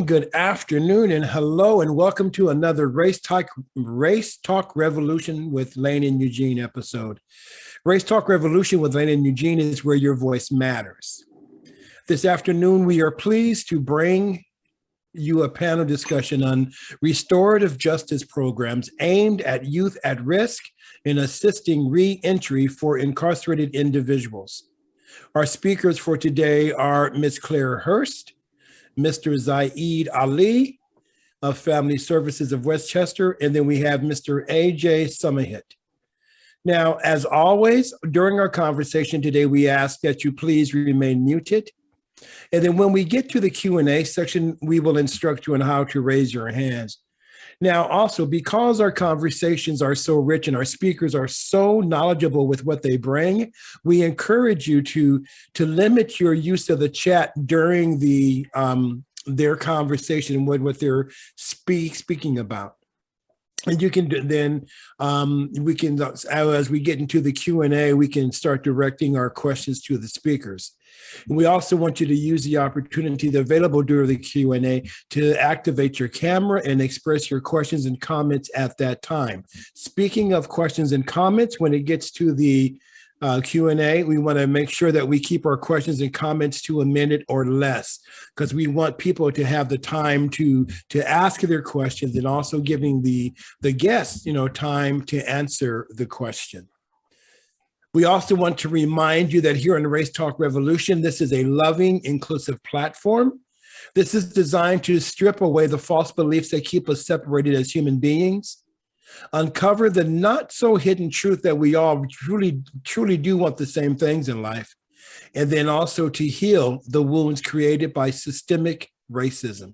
good afternoon, and hello, and welcome to another Race Talk Revolution with Lane and Eugene episode. Race Talk Revolution with Lane and Eugene is where your voice matters. This afternoon, we are pleased to bring you a panel discussion on restorative justice programs aimed at youth at risk in assisting re-entry for incarcerated individuals. Our speakers for today are Ms. Claire Hurst, Mr. Zaid Ali of Family Services of Westchester, and then we have Mr. A.J. Sumahit. Now, as always, during our conversation today, we ask that you please remain muted. And then when we get to the Q&A section, we will instruct you on how to raise your hands. Now, also, because our conversations are so rich and our speakers are so knowledgeable with what they bring, we encourage you to limit your use of the chat during their conversation with what they're speaking about. And you can then, we can, as we get into the Q&A, we can start directing our questions to the speakers. And we also want you to use the opportunity that's available during the Q&A to activate your camera and express your questions and comments at that time. Speaking of questions and comments, when it gets to the Q&A, we want to make sure that we keep our questions and comments to a minute or less, because we want people to have the time to ask their questions and also giving the guests, time to answer the question. We also want to remind you that here on the Race Talk Revolution, this is a loving, inclusive platform. This is designed to strip away the false beliefs that keep us separated as human beings, uncover the not so hidden truth that we all truly do want the same things in life, and then also to heal the wounds created by systemic racism.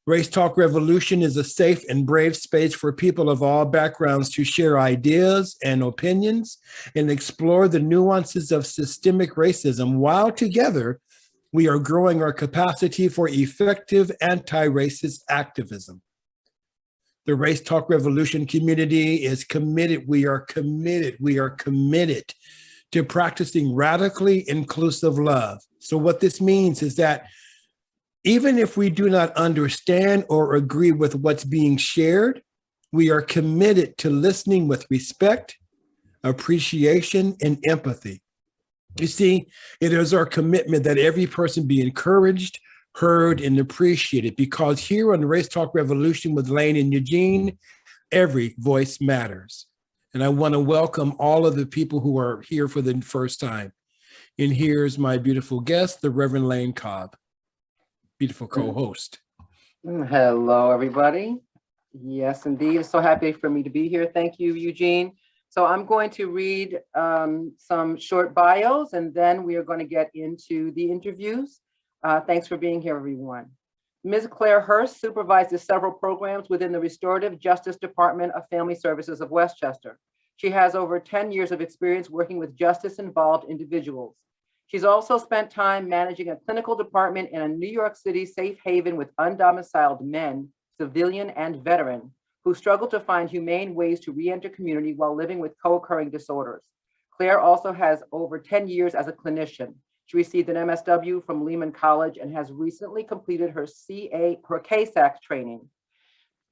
Race Talk Revolution is a safe and brave space for people of all backgrounds to share ideas and opinions and explore the nuances of systemic racism, while together we are growing our capacity for effective anti-racist activism. The Race Talk Revolution community is committed. We are committed to practicing radically inclusive love. So what this means is that even if we do not understand or agree with what's being shared, we are committed to listening with respect, appreciation, and empathy. You see, it is our commitment that every person be encouraged, heard, and appreciated, because here on the Race Talk Revolution with Lane and Eugene, every voice matters. And I want to welcome all of the people who are here for the first time. And here's my beautiful guest, the Reverend Lane Cobb, beautiful co-host. Hello, everybody. Yes, indeed. It's so happy for me to be here. Thank you, Eugene. So I'm going to read some short bios, and then we are going to get into the interviews. Thanks for being here, everyone. Ms. Claire Hurst supervises several programs within the Restorative Justice Department of Family Services of Westchester. She has over 10 years of experience working with justice-involved individuals. She's also spent time managing a clinical department in a New York City safe haven with undomiciled men, civilian and veteran, who struggle to find humane ways to re-enter community while living with co-occurring disorders. Claire also has over 10 years as a clinician. She received an MSW from Lehman College and has recently completed her CASAC training.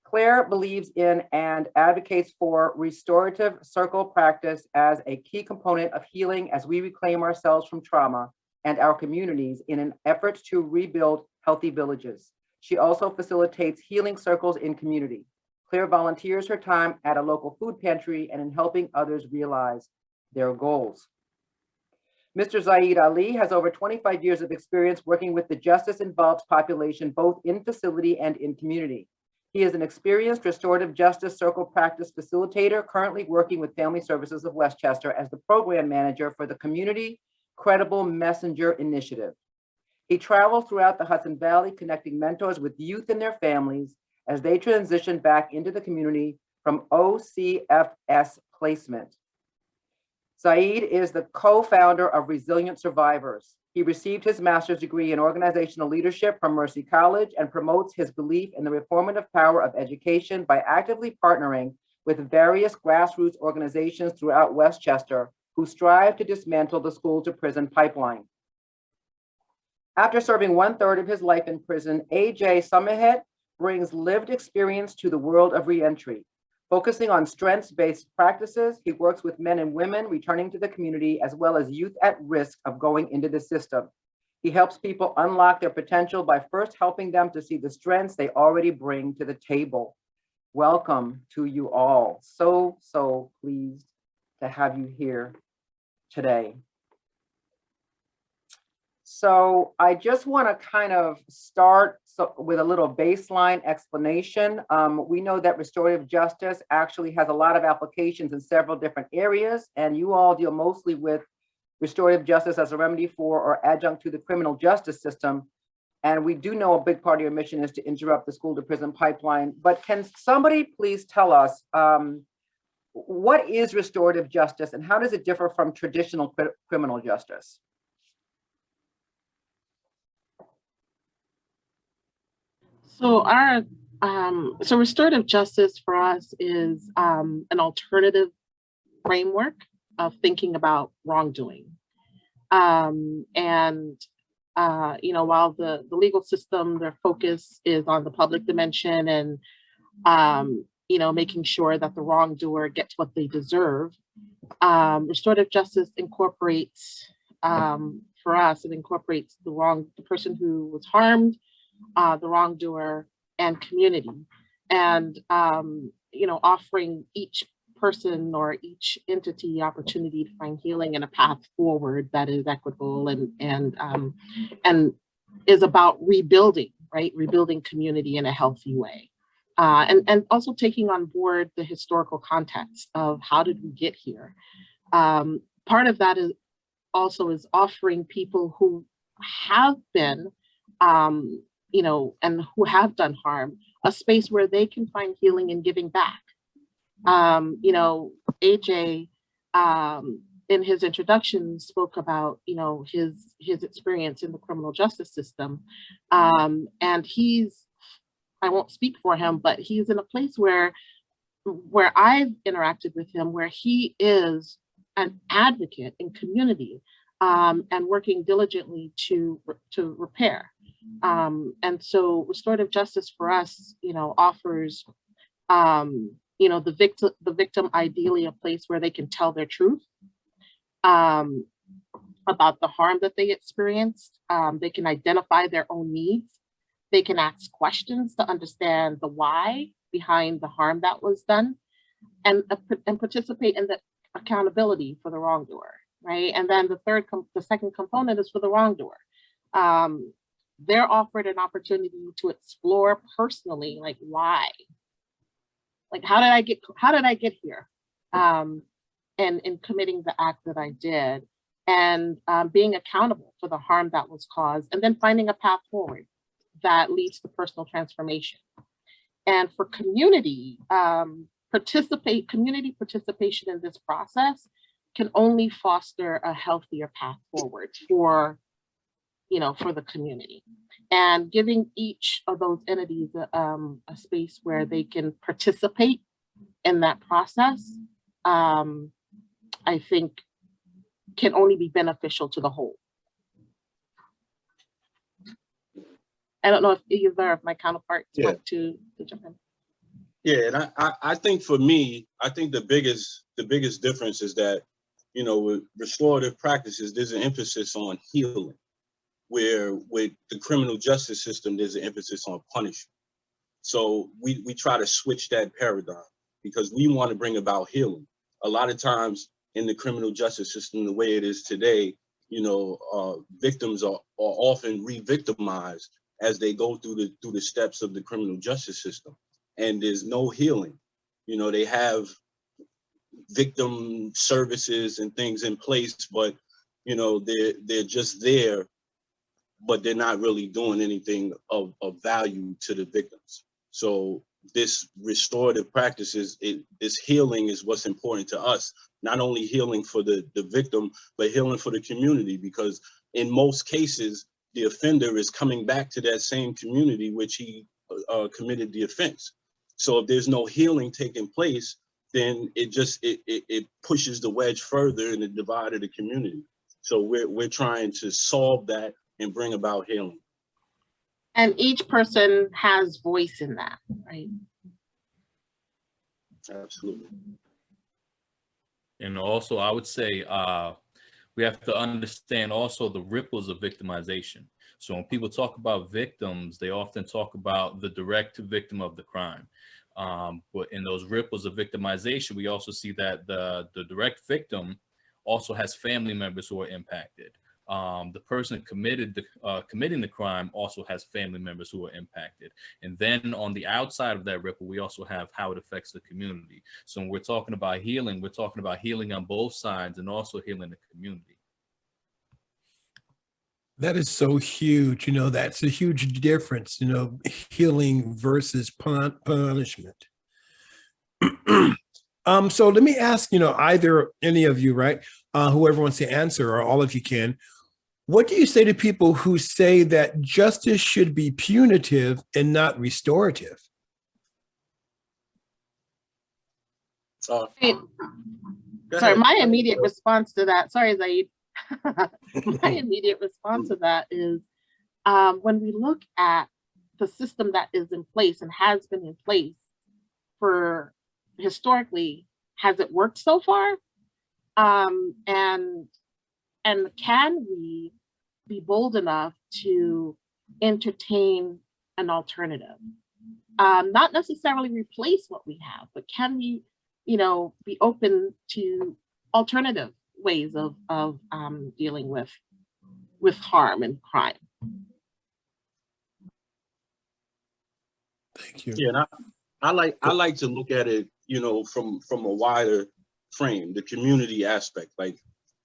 Claire believes in and advocates for restorative circle practice as a key component of healing as we reclaim ourselves from trauma and our communities in an effort to rebuild healthy villages. She also facilitates healing circles in community. Claire volunteers her time at a local food pantry and in helping others realize their goals. Mr. Zaid Ali has over 25 years of experience working with the justice-involved population, both in facility and in community. He is an experienced restorative justice circle practice facilitator, currently working with Family Services of Westchester as the program manager for the Community Credible Messenger Initiative. He travels throughout the Hudson Valley, connecting mentors with youth and their families as they transition back into the community from OCFS placement. Zaid is the co-founder of Resilient Survivors. He received his master's degree in organizational leadership from Mercy College and promotes his belief in the reformative power of education by actively partnering with various grassroots organizations throughout Westchester who strive to dismantle the school to prison pipeline. After serving 1/3 of his life in prison, A.J. Summerhead brings lived experience to the world of reentry. Focusing on strengths-based practices, he works with men and women returning to the community, as well as youth at risk of going into the system. He helps people unlock their potential by first helping them to see the strengths they already bring to the table. Welcome to you all. So pleased to have you here today. So I just want to kind of start with a little baseline explanation. We know that restorative justice actually has a lot of applications in several different areas, and you all deal mostly with restorative justice as a remedy for or adjunct to the criminal justice system. And we do know a big part of your mission is to interrupt the school to prison pipeline. But can somebody please tell us what is restorative justice and how does it differ from traditional criminal justice? So so restorative justice for us is an alternative framework of thinking about wrongdoing. You know, while the legal system, their focus is on the public dimension and, you know, making sure that the wrongdoer gets what they deserve, restorative justice incorporates, for us, it incorporates the person who was harmed, the wrongdoer, and community, and you know, offering each person or each entity opportunity to find healing and a path forward that is equitable and is about rebuilding, right? Rebuilding community in a healthy way, and also taking on board the historical context of how did we get here. Part of that is also offering people who have been you know, and who have done harm, a space where they can find healing and giving back. You know, AJ, in his introduction, spoke about, you know, his experience in the criminal justice system. And he's, I won't speak for him, but he's in a place where I've interacted with him, where he is an advocate in community, and working diligently to repair. And so restorative justice for us, you know, offers, you know, the victim ideally a place where they can tell their truth about the harm that they experienced. They can identify their own needs. They can ask questions to understand the why behind the harm that was done, and participate in the accountability for the wrongdoer, right? And then the second component is for the wrongdoer. They're offered an opportunity to explore personally, like why, like how did I get here, and in committing the act that I did, and being accountable for the harm that was caused, and then finding a path forward that leads to personal transformation. And for community, community participation in this process can only foster a healthier path forward for, you know, for the community, and giving each of those entities a space where they can participate in that process, I think can only be beneficial to the whole. I don't know if either of my counterparts want to jump in. Yeah, and I think for me, I think the biggest difference is that, you know, with restorative practices, there's an emphasis on healing, where with the criminal justice system, there's an emphasis on punishment. So we try to switch that paradigm because we want to bring about healing. A lot of times in the criminal justice system, the way it is today, you know, victims are often re-victimized as they go through the steps of the criminal justice system, and there's no healing. You know, they have victim services and things in place, but you know, they're just there, but they're not really doing anything of value to the victims. So this restorative practices, this healing is what's important to us. Not only healing for the victim, but healing for the community, because in most cases, the offender is coming back to that same community which he committed the offense. So if there's no healing taking place, then it pushes the wedge further in the divide of the community. So we're trying to solve that and bring about healing. And each person has voice in that, right? Absolutely. And also, I would say we have to understand also the ripples of victimization. So when people talk about victims, they often talk about the direct victim of the crime. But in those ripples of victimization, we also see that the direct victim also has family members who are impacted. The person committing the crime also has family members who are impacted. And then on the outside of that ripple, we also have how it affects the community. So when we're talking about healing, we're talking about healing on both sides and also healing the community. That is so huge. That's a huge difference, healing versus punishment. So let me ask, either any of you, right? Whoever wants to answer, or all of you can. What do you say to people who say that justice should be punitive and not restorative? Sorry, my immediate response to that, sorry, Zaid. My immediate response to that is when we look at the system that is in place and has been in place for historically, has it worked so far? And can we be bold enough to entertain an alternative? Not necessarily replace what we have, but can we, be open to alternative ways of dealing with harm and crime? Thank you. Yeah, and I like to look at it, from a wider frame, the community aspect. Like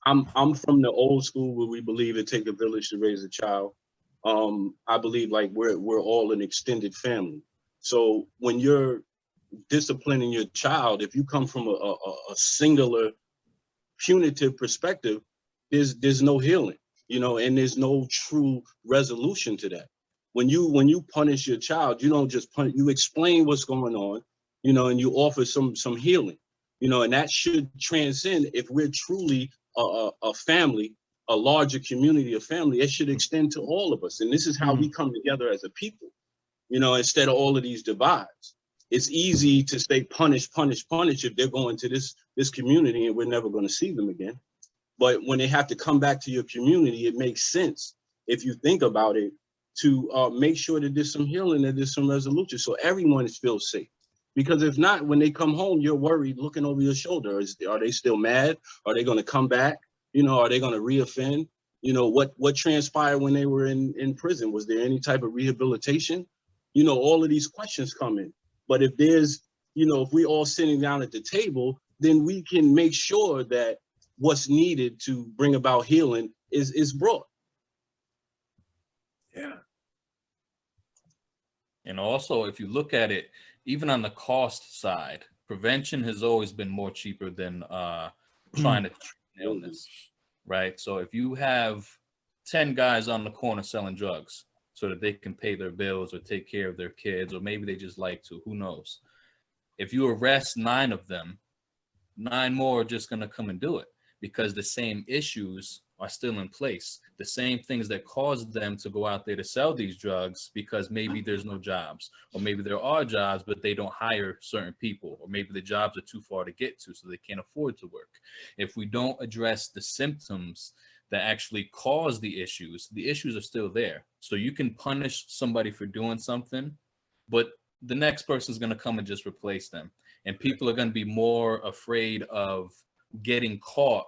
I'm from the old school where we believe it takes a village to raise a child. I believe like we're all an extended family. So when you're disciplining your child, if you come from a singular punitive perspective, there's no healing, and there's no true resolution to that. When you punish your child, you don't just punish, you explain what's going on, and you offer some healing, and that should transcend. If we're truly a family, a larger community of family, it should extend to all of us. And this is how we come together as a people, instead of all of these divides. It's easy to say punish, punish, punish if they're going to this community and we're never going to see them again. But when they have to come back to your community, it makes sense, if you think about it, to make sure that there's some healing, that there's some resolution, so everyone feels safe. Because if not, when they come home, you're worried, looking over your shoulder. Are they still mad? Are they going to come back? Are they going to reoffend? What transpired when they were in prison? Was there any type of rehabilitation? All of these questions come in. But if there's, if we all sitting down at the table, then we can make sure that what's needed to bring about healing is brought. Yeah. And also, if you look at it, even on the cost side, prevention has always been more cheaper than trying to treat an illness, right? So if you have 10 guys on the corner selling drugs so that they can pay their bills or take care of their kids, or maybe they just like to, who knows? If you arrest 9 of them, 9 more are just going to come and do it, because the same issues are still in place. The same things that caused them to go out there to sell these drugs, because maybe there's no jobs, or maybe there are jobs, but they don't hire certain people, or maybe the jobs are too far to get to, so they can't afford to work. If we don't address the symptoms that actually cause the issues are still there. So you can punish somebody for doing something, but the next person's going to come and just replace them. And people are going to be more afraid of getting caught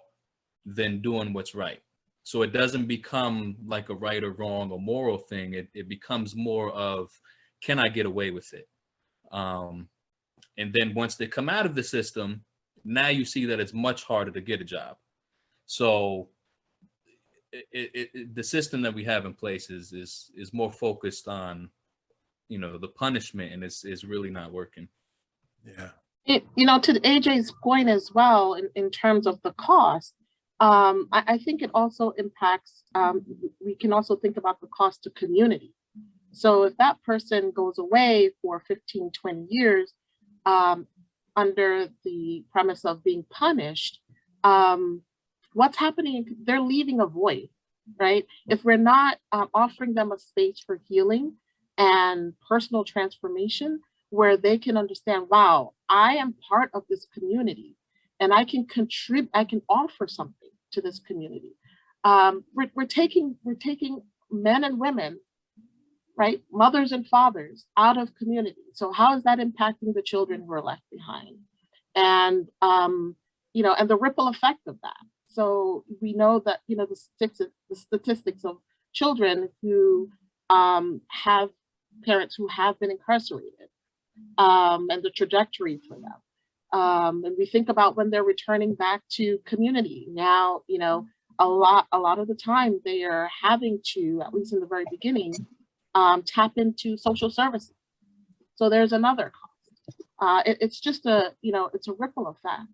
than doing what's right. So it doesn't become like a right or wrong or moral thing. It becomes more of, can I get away with it? And then once they come out of the system, now you see that it's much harder to get a job. So the system that we have in place is more focused on, the punishment, and it's really not working. Yeah. To AJ's point as well, in terms of the cost, I think it also impacts, we can also think about the cost to community. So if that person goes away for 15, 20 years, under the premise of being punished, what's happening? They're leaving a void. right? If we're not offering them a space for healing and personal transformation where they can understand, wow, I am part of this community and I can contribute, I can offer something to this community. We're taking men and women, right, mothers and fathers out of community. So how is that impacting the children who are left behind? And you know, and the ripple effect of that. So we know that, you know, the statistics of children who have parents who have been incarcerated, and the trajectory for them. And we think about when they're returning back to community. Now, you know, a lot of the time they are having to, at least in the very beginning, tap into social services. So there's another cost. It's just a, you know, it's a ripple effect.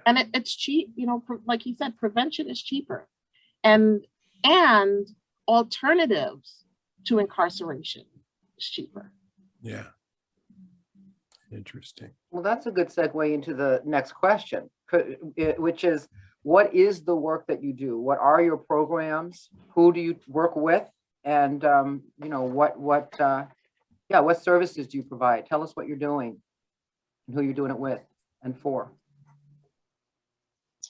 And it's cheap, you know, like he said, prevention is cheaper. And alternatives to incarceration is cheaper. Yeah. Interesting. Well, that's a good segue into the next question, which is, what is the work that you do? What are your programs? Who do you work with? And you know, what services do you provide? Tell us what you're doing and who you're doing it with and for.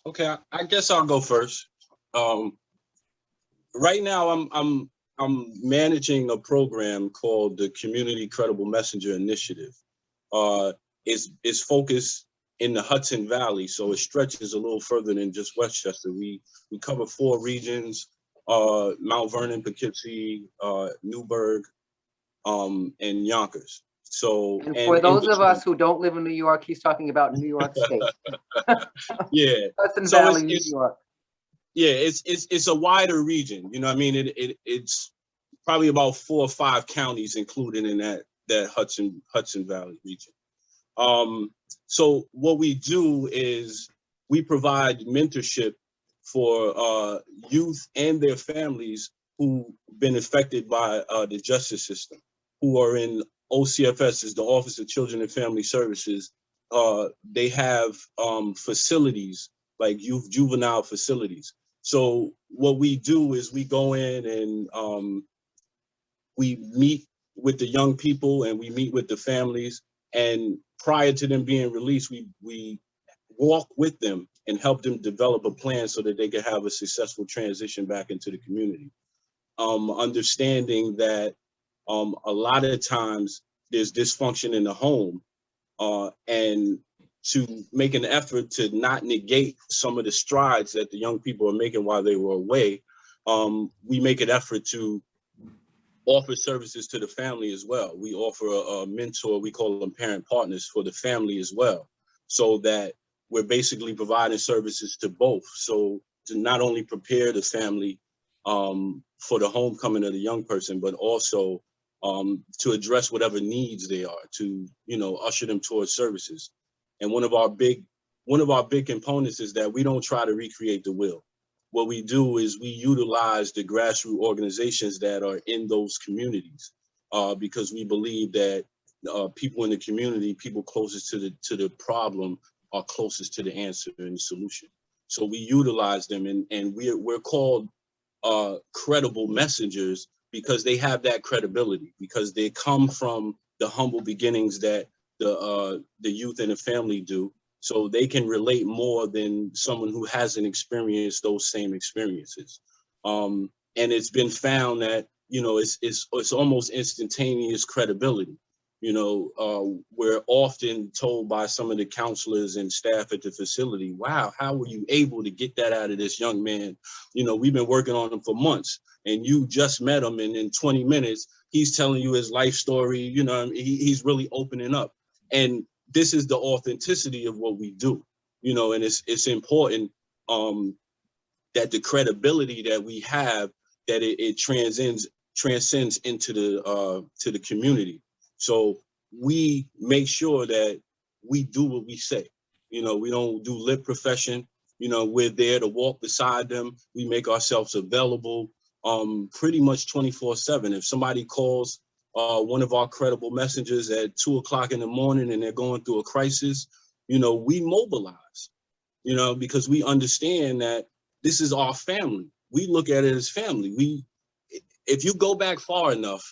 Okay, I guess I'll go first. Right now, I'm managing a program called the Community Credible Messenger Initiative. It's focused in the Hudson Valley, so it stretches a little further than just Westchester. We cover 4 regions: Mount Vernon, Poughkeepsie, Newburgh, and Yonkers. So, and for those of us who don't live in New York, he's talking about New York State. Yeah, Hudson so Valley, New York. Yeah, it's a wider region. You know, I mean, it's probably about 4 or 5 counties included in that Hudson Valley region. So what we do is we provide mentorship for youth and their families who've been affected by the justice system, who are in OCFS, is the Office of Children and Family Services. They have facilities like youth juvenile facilities. So what we do is we go in and we meet with the young people and we meet with the families. And prior to them being released, we walk with them and help them develop a plan so that they can have a successful transition back into the community. Understanding that a lot of times there's dysfunction in the home, and to make an effort to not negate some of the strides that the young people are making while they were away, we make an effort to offer services to the family as well. We offer a mentor, we call them parent partners for the family as well, so that we're basically providing services to both. So to not only prepare the family for the homecoming of the young person, but also to address whatever needs they are, to, you know, usher them towards services. And one of our big components is that we don't try to recreate the wheel. What we do is we utilize the grassroots organizations that are in those communities, because we believe that people in the community, people closest to the problem, are closest to the answer and the solution. So we utilize them, and we're called credible messengers because they have that credibility, because they come from the humble beginnings that the youth and the family do. So they can relate more than someone who hasn't experienced those same experiences. And it's been found that, you know, it's almost instantaneous credibility. You know, we're often told by some of the counselors and staff at the facility, wow, how were you able to get that out of this young man? You know, we've been working on him for months and you just met him, and in 20 minutes, he's telling you his life story. You know, he's really opening up. And this is the authenticity of what we do, you know, and it's important that the credibility that we have, that it transcends into the community. So we make sure that we do what we say. You know, we don't do lip profession. You know, we're there to walk beside them. We make ourselves available pretty much 24/7. If somebody calls one of our credible messengers at 2 o'clock in the morning and they're going through a crisis, you know, we mobilize, you know, because we understand that this is our family. we look at it as family. If you go back far enough,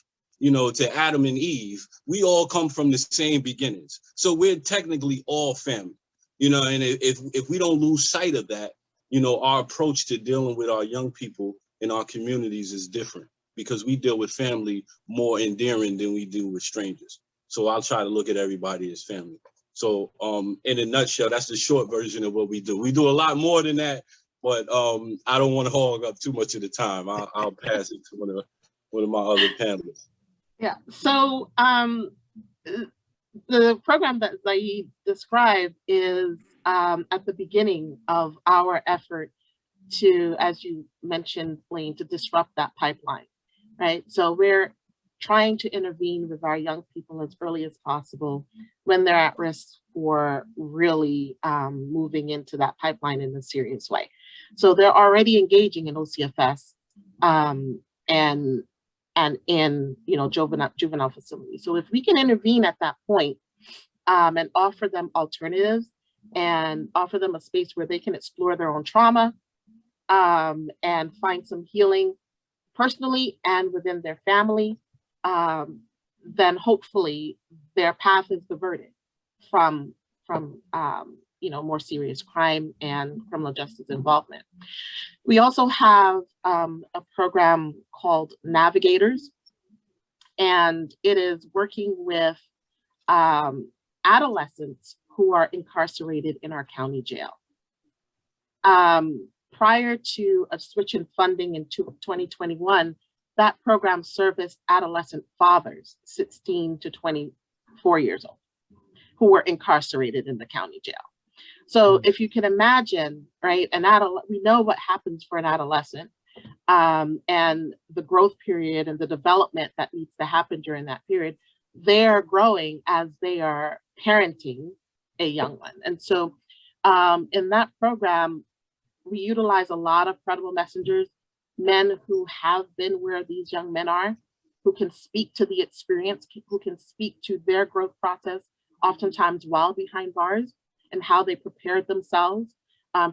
to Adam and Eve, we all come from the same beginnings. So we're technically all family, and if we don't lose sight of that, our approach to dealing with our young people in our communities is different, because we deal with family more endearing than we do with strangers. So I'll try to look at everybody as family. So in a nutshell, that's the short version of what we do. We do a lot more than that, but I don't want to hog up too much of the time. I'll pass it to one of my other panelists. Yeah, so the program that Zaid described is at the beginning of our effort to, as you mentioned, Blaine, to disrupt that pipeline, right? So we're trying to intervene with our young people as early as possible when they're at risk for really moving into that pipeline in a serious way. So they're already engaging in OCFS and in juvenile facilities. So if we can intervene at that point and offer them alternatives and offer them a space where they can explore their own trauma and find some healing personally and within their family, then hopefully their path is diverted from more serious crime and criminal justice involvement. We also have a program called Navigators, and it is working with adolescents who are incarcerated in our county jail. Prior to a switch in funding in 2021, that program serviced adolescent fathers, 16 to 24 years old, who were incarcerated in the county jail. So if you can imagine, right, we know what happens for an adolescent and the growth period and the development that needs to happen during that period. They are growing as they are parenting a young one. And so in that program, we utilize a lot of credible messengers, men who have been where these young men are, who can speak to the experience, who can speak to their growth process, oftentimes while behind bars, and how they prepared themselves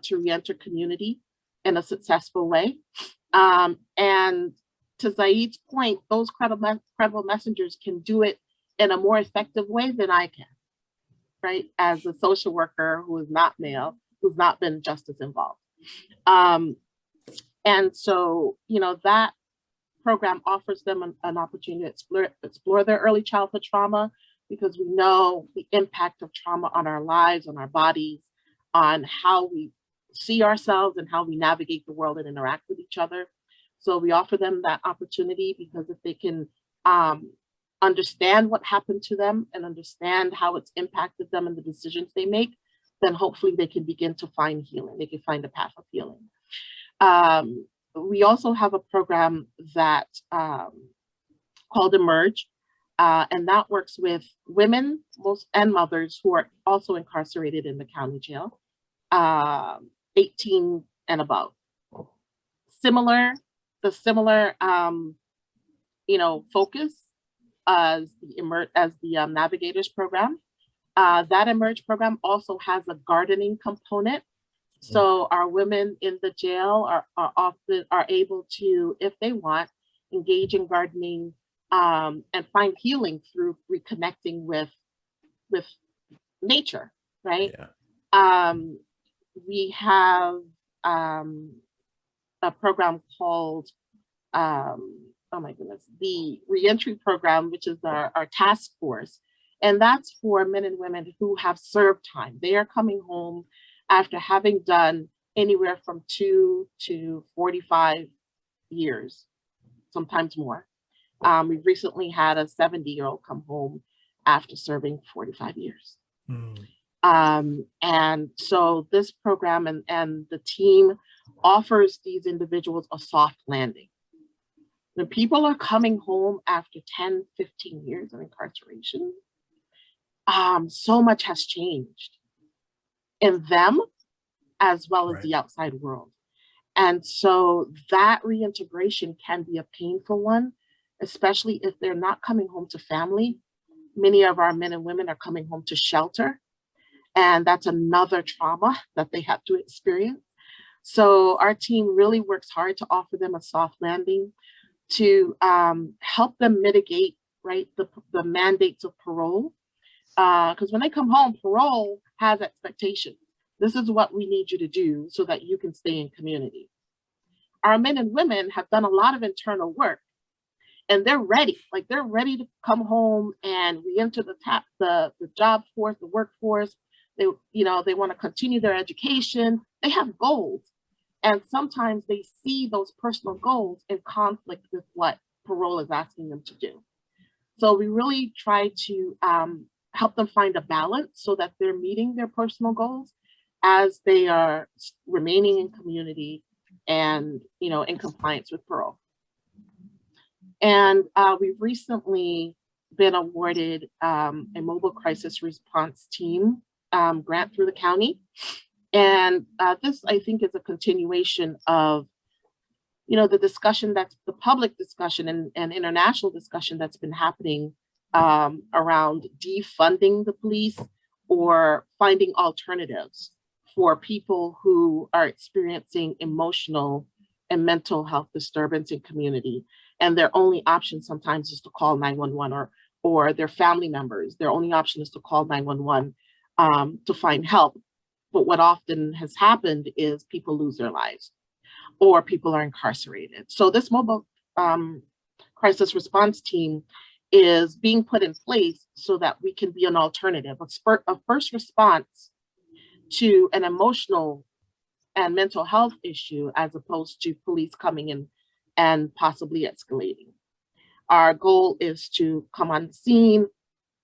to re-enter community in a successful way. And to Zaid's point, those credible messengers can do it in a more effective way than I can, right? As a social worker who is not male, who's not been justice involved. And so, that program offers them an opportunity to explore their early childhood trauma, because we know the impact of trauma on our lives, on our bodies, on how we see ourselves and how we navigate the world and interact with each other. So we offer them that opportunity, because if they can understand what happened to them and understand how it's impacted them and the decisions they make, then hopefully they can begin to find healing. They can find a path of healing. We also have a program that called Emerge, and that works with women and mothers who are also incarcerated in the county jail, 18 and above. Similar focus as the Navigators program. That Emerge program also has a gardening component. So our women in the jail are able to, if they want, engage in gardening and find healing through reconnecting with nature, right? Yeah. We have a program called, the reentry program, which is our task force. And that's for men and women who have served time. They are coming home after having done anywhere from 2 to 45 years, sometimes more. We've recently had a 70-year-old come home after serving 45 years. And so this program and the team offers these individuals a soft landing. When people are coming home after 10, 15 years of incarceration, so much has changed in them as well as the outside world. And so that reintegration can be a painful one, especially if they're not coming home to family. Many of our men and women are coming home to shelter, and that's another trauma that they have to experience. So our team really works hard to offer them a soft landing, to help them mitigate, right, the mandates of parole. Because when they come home, parole has expectations. This is what we need you to do so that you can stay in community. Our men and women have done a lot of internal work, and they're ready. Like, they're ready to come home and re-enter the job force, the workforce. They want to continue their education. They have goals. And sometimes they see those personal goals in conflict with what parole is asking them to do. So we really try to help them find a balance so that they're meeting their personal goals as they are remaining in community and, in compliance with parole. And we've recently been awarded a mobile crisis response team grant through the county. And this, I think, is a continuation of, the discussion the public discussion and international discussion that's been happening around defunding the police or finding alternatives for people who are experiencing emotional and mental health disturbance in community. And their only option sometimes is to call 911 or their family members. Their only option is to call 911 to find help. But what often has happened is people lose their lives or people are incarcerated. So this mobile crisis response team is being put in place so that we can be an alternative, a first response to an emotional and mental health issue, as opposed to police coming in and possibly escalating. Our goal is to come on the scene,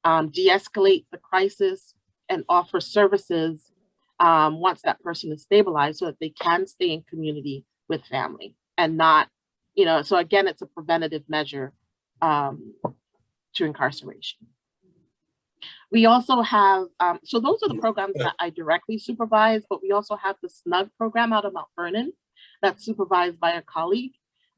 de-escalate the crisis, and offer services once that person is stabilized so that they can stay in community with family and not, so again, it's a preventative measure to incarceration. We also have, so those are the programs that I directly supervise, but we also have the Snug program out of Mount Vernon that's supervised by a colleague.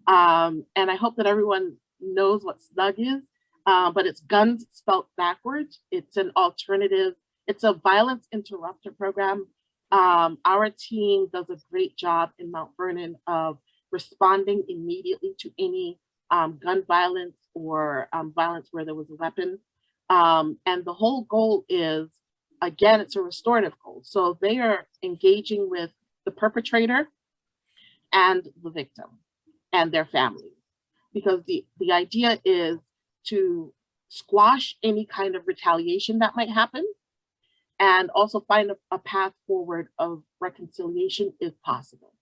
And I hope that everyone knows what Snug is, but it's guns spelled backwards. It's an alternative, it's a violence interrupter program. Our team does a great job in Mount Vernon of responding immediately to any gun violence or violence where there was a weapon. And the whole goal is, again, it's a restorative goal. So they are engaging with the perpetrator and the victim and their families, because the idea is to squash any kind of retaliation that might happen and also find a path forward of reconciliation if possible.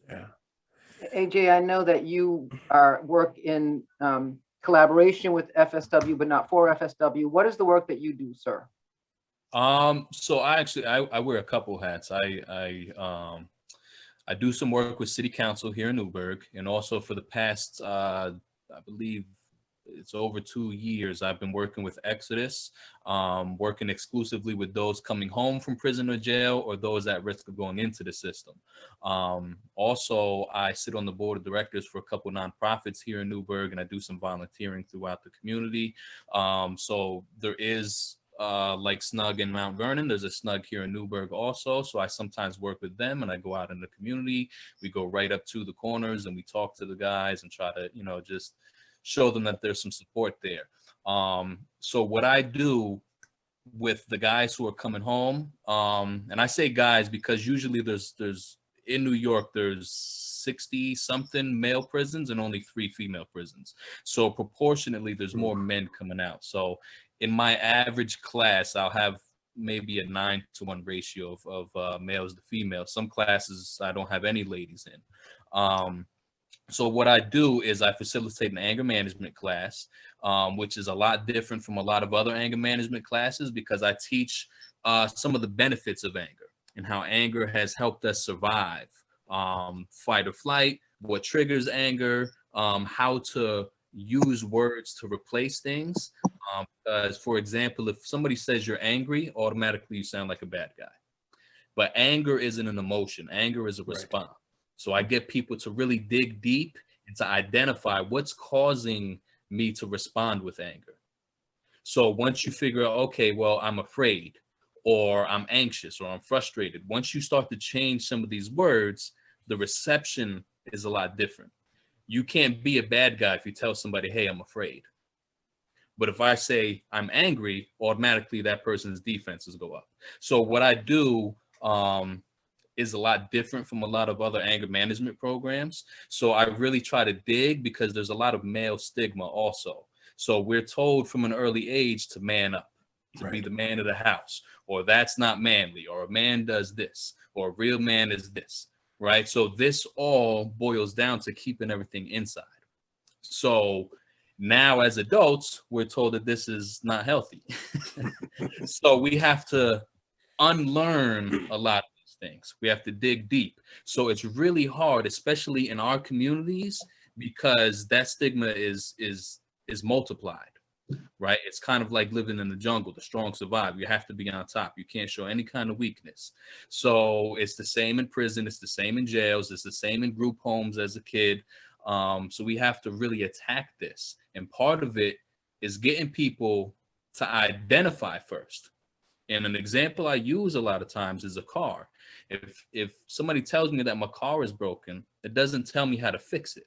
Yeah. AJ, I know that you work in collaboration with FSW, but not for FSW. What is the work that you do, sir? So I wear a couple hats. I do some work with City Council here in Newburgh, and also for the past, I believe it's over 2 years, I've been working with Exodus, working exclusively with those coming home from prison or jail or those at risk of going into the system. Also, I sit on the board of directors for a couple nonprofits here in Newburgh, and I do some volunteering throughout the community. So there is like Snug in Mount Vernon, there's a Snug here in Newburgh also. So I sometimes work with them and I go out in the community. We go right up to the corners and we talk to the guys and try to, just show them that there's some support there. So what I do with the guys who are coming home, and I say guys because usually there's in New York, there's 60 something male prisons and only 3 female prisons. So proportionately, there's more men coming out. So in my average class, I'll have maybe a 9-to-1 ratio of males to females. Some classes I don't have any ladies in. So what I do is I facilitate an anger management class, which is a lot different from a lot of other anger management classes because I teach some of the benefits of anger and how anger has helped us survive, fight or flight, what triggers anger, how to use words to replace things. As for example, if somebody says you're angry, automatically you sound like a bad guy. But anger isn't an emotion. Anger is a response. Right. So I get people to really dig deep and to identify what's causing me to respond with anger. So once you figure out, okay, well, I'm afraid, or I'm anxious, or I'm frustrated. Once you start to change some of these words, the reception is a lot different. You can't be a bad guy if you tell somebody, hey, I'm afraid. But if I say I'm angry, automatically that person's defenses go up. So what I do is a lot different from a lot of other anger management programs. So I really try to dig, because there's a lot of male stigma also. So we're told from an early age to man up, to be the man of the house, or that's not manly, or a man does this, or a real man is this, right? So this all boils down to keeping everything inside. So now as adults, we're told that this is not healthy. So we have to unlearn a lot of these things. We have to dig deep. So it's really hard, especially in our communities, because that stigma is multiplied, right? It's kind of like living in the jungle. The strong survive. You have to be on top. You can't show any kind of weakness. So it's the same in prison. It's the same in jails. It's the same in group homes as a kid. So we have to really attack this. And part of it is getting people to identify first. And an example I use a lot of times is a car. If somebody tells me that my car is broken, it doesn't tell me how to fix it.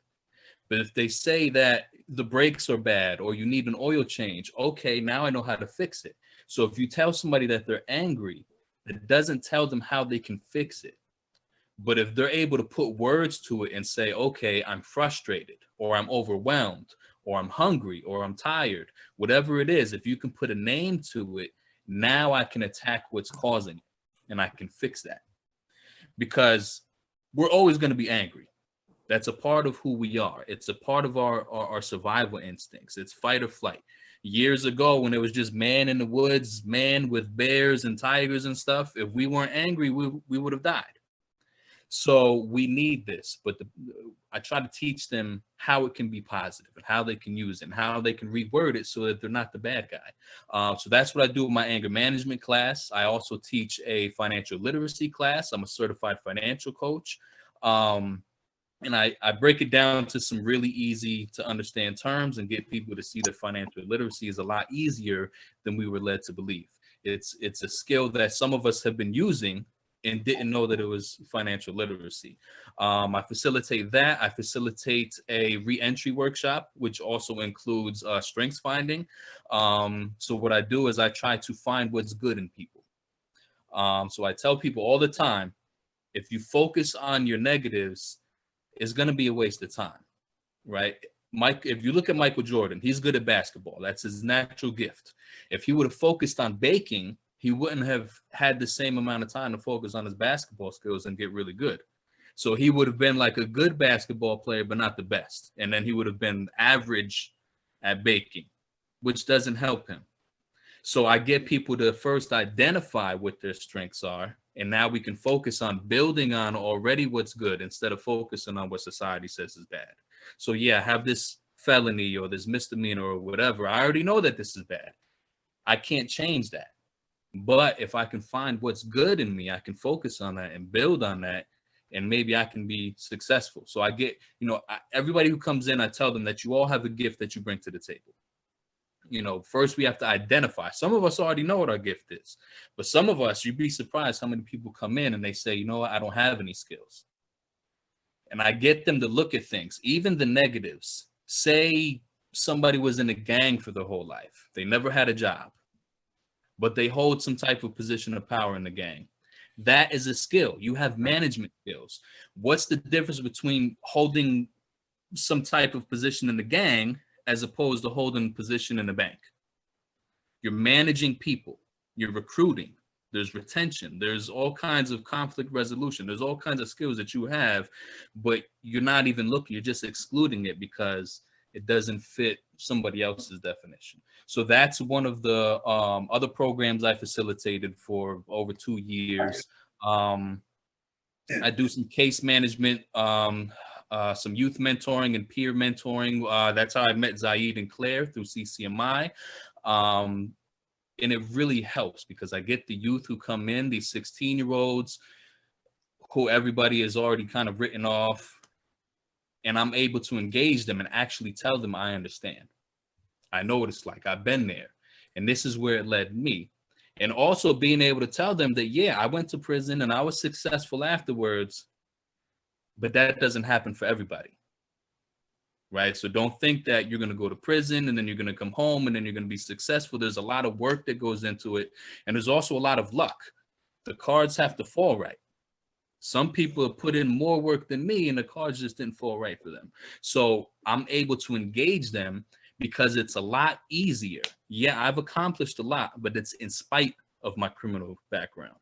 But if they say that the brakes are bad or you need an oil change, okay, now I know how to fix it. So if you tell somebody that they're angry, it doesn't tell them how they can fix it. But if they're able to put words to it and say, okay, I'm frustrated, or I'm overwhelmed, or I'm hungry, or I'm tired, whatever it is, if you can put a name to it, now I can attack what's causing it, and I can fix that. Because we're always going to be angry. That's a part of who we are. It's a part of our survival instincts. It's fight or flight. Years ago, when it was just man in the woods, man with bears and tigers and stuff, if we weren't angry, we would have died. So we need this, but I try to teach them how it can be positive and how they can use it and how they can reword it so that they're not the bad guy. So that's what I do with my anger management class. I also teach a financial literacy class. I'm a certified financial coach. And I break it down to some really easy to understand terms and get people to see that financial literacy is a lot easier than we were led to believe. It's a skill that some of us have been using and didn't know that it was financial literacy. I facilitate that. I facilitate a re-entry workshop, which also includes strengths finding. So what I do is I try to find what's good in people. So I tell people all the time, if you focus on your negatives, it's going to be a waste of time, right? If you look at Michael Jordan, he's good at basketball. That's his natural gift. If he would have focused on baking, he wouldn't have had the same amount of time to focus on his basketball skills and get really good. So he would have been like a good basketball player, but not the best. And then he would have been average at baking, which doesn't help him. So I get people to first identify what their strengths are. And now we can focus on building on already what's good instead of focusing on what society says is bad. So yeah, I have this felony or this misdemeanor or whatever. I already know that this is bad. I can't change that. But if I can find what's good in me, I can focus on that and build on that, and maybe I can be successful. So I get, everybody who comes in, I tell them that you all have a gift that you bring to the table. First we have to identify. Some of us already know what our gift is, but some of us, you'd be surprised how many people come in and they say, you know what, I don't have any skills. And I get them to look at things, even the negatives. Say somebody was in a gang for their whole life. They never had a job, but they hold some type of position of power in the gang. That is a skill. You have management skills. What's the difference between holding some type of position in the gang as opposed to holding a position in the bank? You're managing people. You're recruiting. There's retention. There's all kinds of conflict resolution. There's all kinds of skills that you have, but you're not even looking. You're just excluding it because it doesn't fit somebody else's definition. So that's one of the other programs I facilitated for over 2 years. I do some case management, some youth mentoring and peer mentoring. That's how I met Zaid and Claire, through CCMI. And it really helps because I get the youth who come in, these 16-year-olds who everybody has already kind of written off, and I'm able to engage them and actually tell them I understand. I know what it's like. I've been there. And this is where it led me. And also being able to tell them that, yeah, I went to prison and I was successful afterwards, but that doesn't happen for everybody, right? So don't think that you're going to go to prison and then you're going to come home and then you're going to be successful. There's a lot of work that goes into it. And there's also a lot of luck. The cards have to fall right. Some people have put in more work than me and the cards just didn't fall right for them. So I'm able to engage them because it's a lot easier. Yeah, I've accomplished a lot, but it's in spite of my criminal background.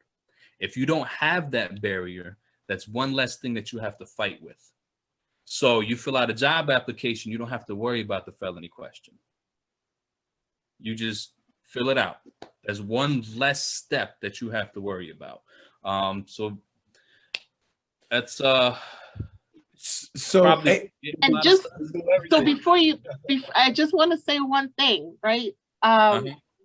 If you don't have that barrier, that's one less thing that you have to fight with. So you fill out a job application, you don't have to worry about the felony question. You just fill it out. There's one less step that you have to worry about. So that's So, probably And just so I just want to say one thing, right?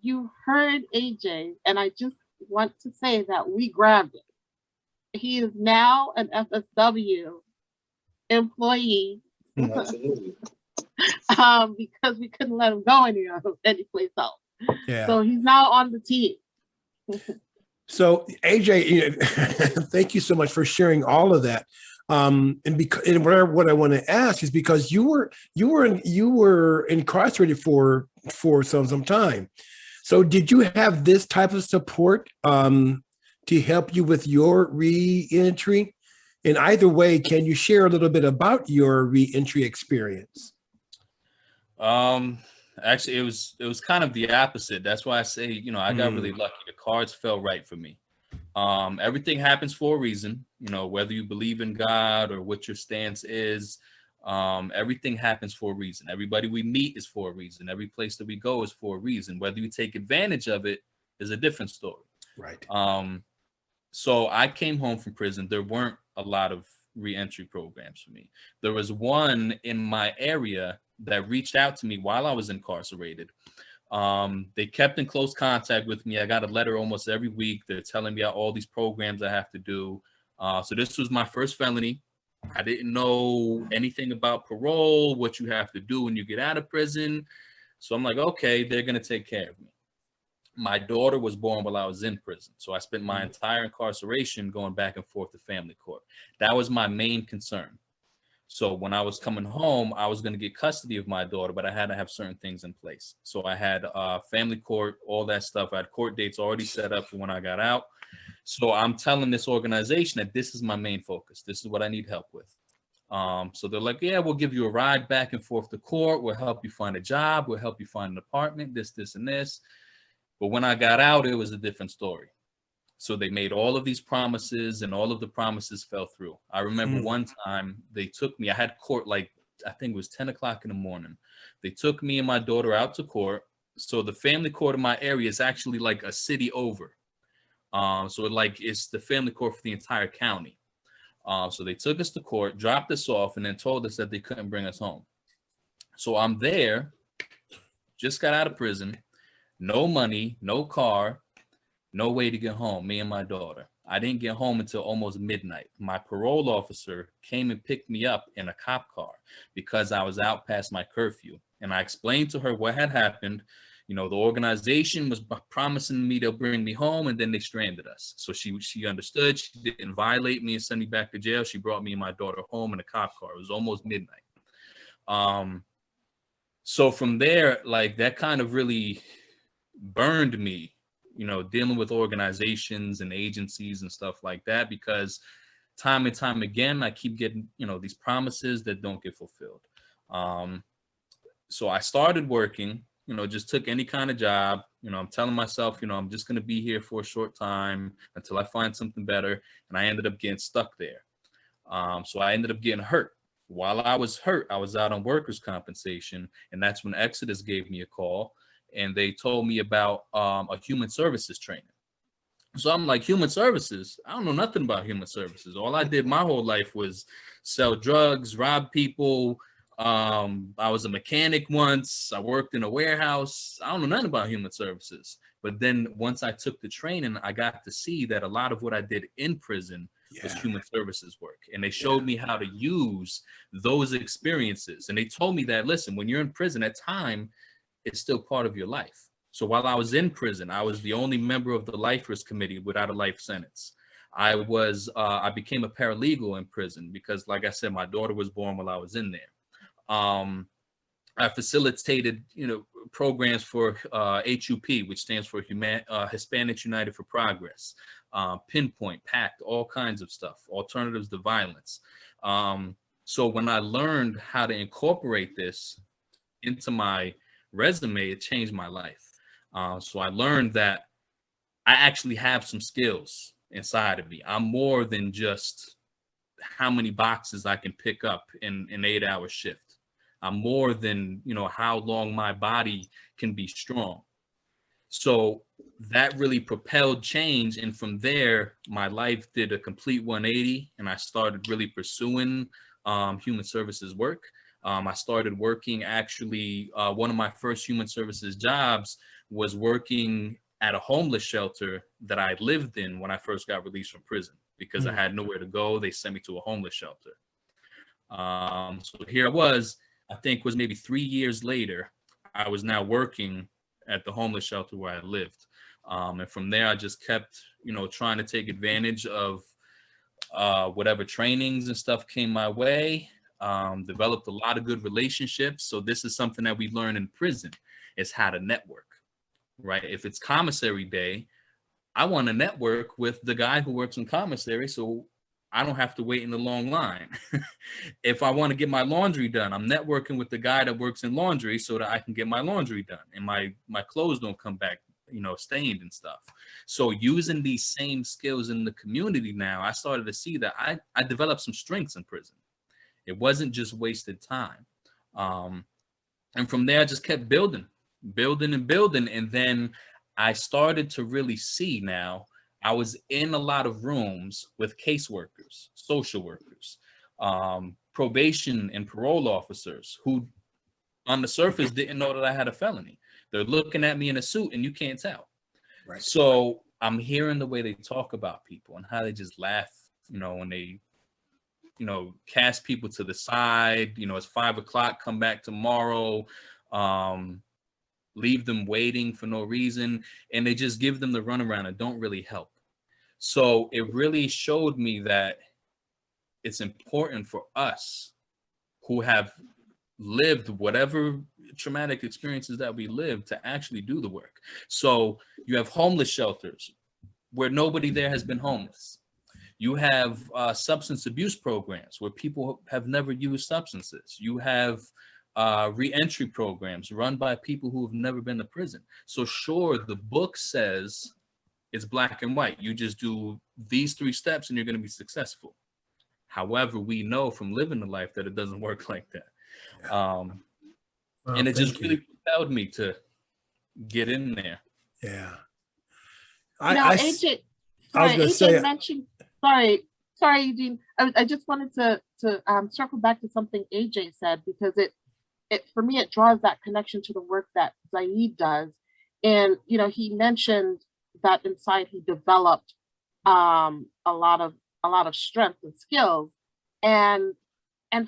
You heard AJ, and I just want to say that we grabbed it. He is now an FSW employee Absolutely. because we couldn't let him go anyplace else. yeah. So he's now on the team. So AJ, thank you so much for sharing all of that. And what I want to ask is because you were incarcerated for some time. So did you have this type of support to help you with your re-entry? And either way, can you share a little bit about your re-entry experience? Actually, it was kind of the opposite. That's why I say, I got really lucky. The cards fell right for me. Everything happens for a reason, whether you believe in God or what your stance is, everything happens for a reason. Everybody we meet is for a reason. Every place that we go is for a reason. Whether you take advantage of it is a different story. Right. So I came home from prison. There weren't a lot of re-entry programs for me. There was one in my area that reached out to me while I was incarcerated. They kept in close contact with me. I got a letter almost every week. They're telling me all these programs I have to do. So this was my first felony. I didn't know anything about parole, what you have to do when you get out of prison. So I'm like, okay, they're going to take care of me. My daughter was born while I was in prison. So I spent my entire incarceration going back and forth to family court. That was my main concern. So when I was coming home, I was going to get custody of my daughter, but I had to have certain things in place. So I had family court, all that stuff. I had court dates already set up for when I got out. So I'm telling this organization that this is my main focus. This is what I need help with. So they're like, yeah, we'll give you a ride back and forth to court. We'll help you find a job. We'll help you find an apartment, this, and this. But when I got out, it was a different story. So they made all of these promises and all of the promises fell through. I remember one time they took me, I had court like, I think it was 10 o'clock in the morning. They took me and my daughter out to court. So the family court in my area is actually like a city over. So it's the family court for the entire county. So they took us to court, dropped us off, and then told us that they couldn't bring us home. So I'm there, just got out of prison, no money, no car, no way to get home, me and my daughter. I didn't get home until almost midnight. My parole officer came and picked me up in a cop car because I was out past my curfew. And I explained to her what had happened. The organization was promising me they'll bring me home, and then they stranded us. So she understood. She didn't violate me and send me back to jail. She brought me and my daughter home in a cop car. It was almost midnight. So from there, that kind of really burned me, dealing with organizations and agencies and stuff like that, because time and time again, I keep getting, these promises that don't get fulfilled. So I started working, just took any kind of job. I'm telling myself, I'm just going to be here for a short time until I find something better. And I ended up getting stuck there. So I ended up getting hurt. While I was hurt, I was out on workers' compensation. And that's when Exodus gave me a call. And they told me about a human services training. So I'm like, human services? I don't know nothing about human services. All I did my whole life was sell drugs, rob people. I was a mechanic once. I worked in a warehouse. I don't know nothing about human services. But then once I took the training, I got to see that a lot of what I did in prison was human services work. And they showed me how to use those experiences. And they told me that, listen, when you're in prison at time, it's still part of your life. So while I was in prison, I was the only member of the lifers committee without a life sentence. I became a paralegal in prison because, like I said, my daughter was born while I was in there. I facilitated, programs for HUP, which stands for Hispanics United for Progress, Pinpoint, PACT, all kinds of stuff, alternatives to violence. So when I learned how to incorporate this into my resume, it changed my life. So I learned that I actually have some skills inside of me. I'm more than just how many boxes I can pick up in an 8-hour shift. I'm more than, how long my body can be strong. So that really propelled change. And from there, my life did a complete 180 and I started really pursuing human services work. I started working actually, one of my first human services jobs was working at a homeless shelter that I lived in when I first got released from prison because I had nowhere to go. They sent me to a homeless shelter. So here I was, I think was maybe 3 years later, I was now working at the homeless shelter where I lived. And from there, I just kept, trying to take advantage of whatever trainings and stuff came my way, developed a lot of good relationships. So this is something that we learn in prison is how to network, right? If it's commissary day, I want to network with the guy who works in commissary so I don't have to wait in the long line. If I want to get my laundry done, I'm networking with the guy that works in laundry so that I can get my laundry done and my clothes don't come back, stained and stuff. So using these same skills in the community now, I started to see that I developed some strengths in prison. It wasn't just wasted time. And from there, I just kept building. And then I started to really see now, I was in a lot of rooms with caseworkers, social workers, probation and parole officers who on the surface didn't know that I had a felony. They're looking at me in a suit and you can't tell. Right. So I'm hearing the way they talk about people and how they just laugh, when they, cast people to the side, it's 5 o'clock, come back tomorrow, leave them waiting for no reason, and they just give them the runaround and don't really help. So it really showed me that it's important for us who have lived whatever traumatic experiences that we lived to actually do the work. So you have homeless shelters where nobody there has been homeless. You have substance abuse programs where people have never used substances. You have re-entry programs run by people who have never been to prison. So sure, the book says it's black and white. You just do these 3 steps and you're going to be successful. However, we know from living the life that it doesn't work like that. And it just really propelled me to get in there. Yeah. AJ, I was going to say, mentioned, sorry, Eugene. I just wanted to circle back to something AJ said, because it for me, it draws that connection to the work that Zaid does. And, he mentioned that inside he developed a lot of strength and skills. And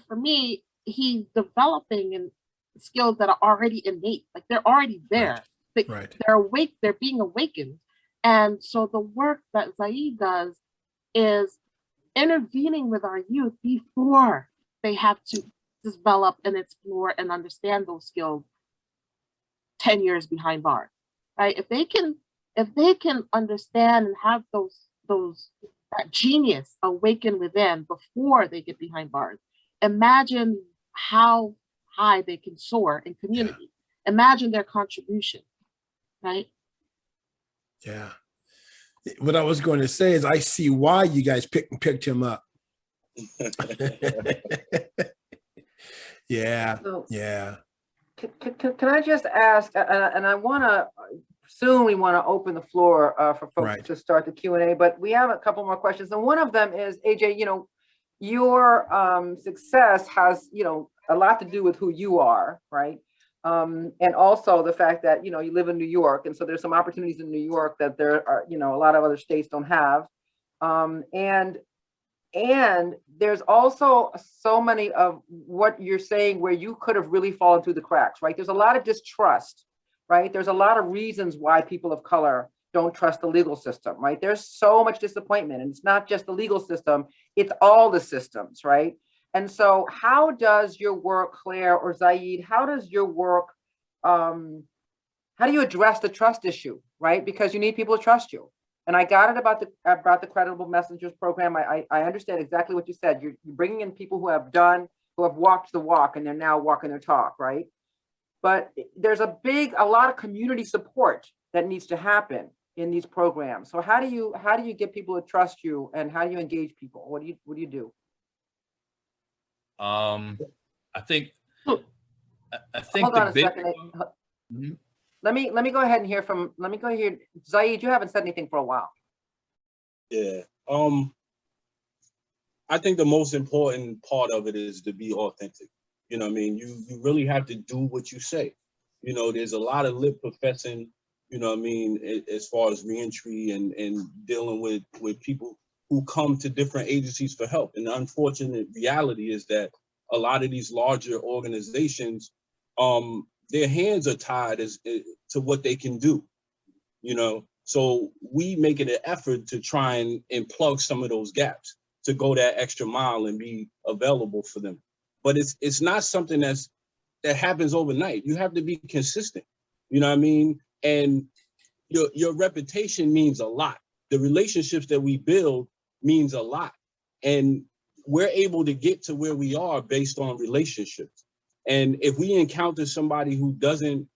for me, he's developing in skills that are already innate, like they're already there. Right. They're awake, they're being awakened. And so the work that Zaid does is intervening with our youth before they have to develop and explore and understand those skills 10 years behind bars, right? If they can understand and have that genius awaken within before they get behind bars, imagine how high they can soar in community. Yeah. Imagine their contribution, right? Yeah. What I was going to say is I see why you guys picked him up. Yeah. So, yeah. Can I just ask, and I want to, soon we want to open the floor for folks to start the Q&A, but we have a couple more questions. And one of them is, AJ, your success has, a lot to do with who you are, right? And also the fact that, you live in New York. And so there's some opportunities in New York that there are, a lot of other states don't have. And there's also so many of what you're saying where you could have really fallen through the cracks, right? There's a lot of distrust, right? There's a lot of reasons why people of color don't trust the legal system, right? There's so much disappointment, and it's not just the legal system, it's all the systems, right? And so how does your work, Claire or Zaid, how does your work, how do you address the trust issue, right? Because you need people to trust you. And I got it about the Credible Messengers program. I understand exactly what you said. You're bringing in people who have walked the walk, and they're now walking their talk, right? But there's a lot of community support that needs to happen in these programs. So how do you get people to trust you, and how do you engage people? What do you do? I think Hold the on a big second. Mhm. Let me go ahead and hear from. Let me go here. Zaid, you haven't said anything for a while. Yeah. I think the most important part of it is to be authentic. You know what I mean? You really have to do what you say. You know, there's a lot of lip professing, you know what I mean, as far as reentry and dealing with people who come to different agencies for help. And the unfortunate reality is that a lot of these larger organizations, their hands are tied as to what they can do, you know? So we make it an effort to try and plug some of those gaps, to go that extra mile and be available for them. But it's not something that happens overnight. You have to be consistent, you know what I mean? And your reputation means a lot. The relationships that we build means a lot. And we're able to get to where we are based on relationships. And if we encounter somebody who doesn't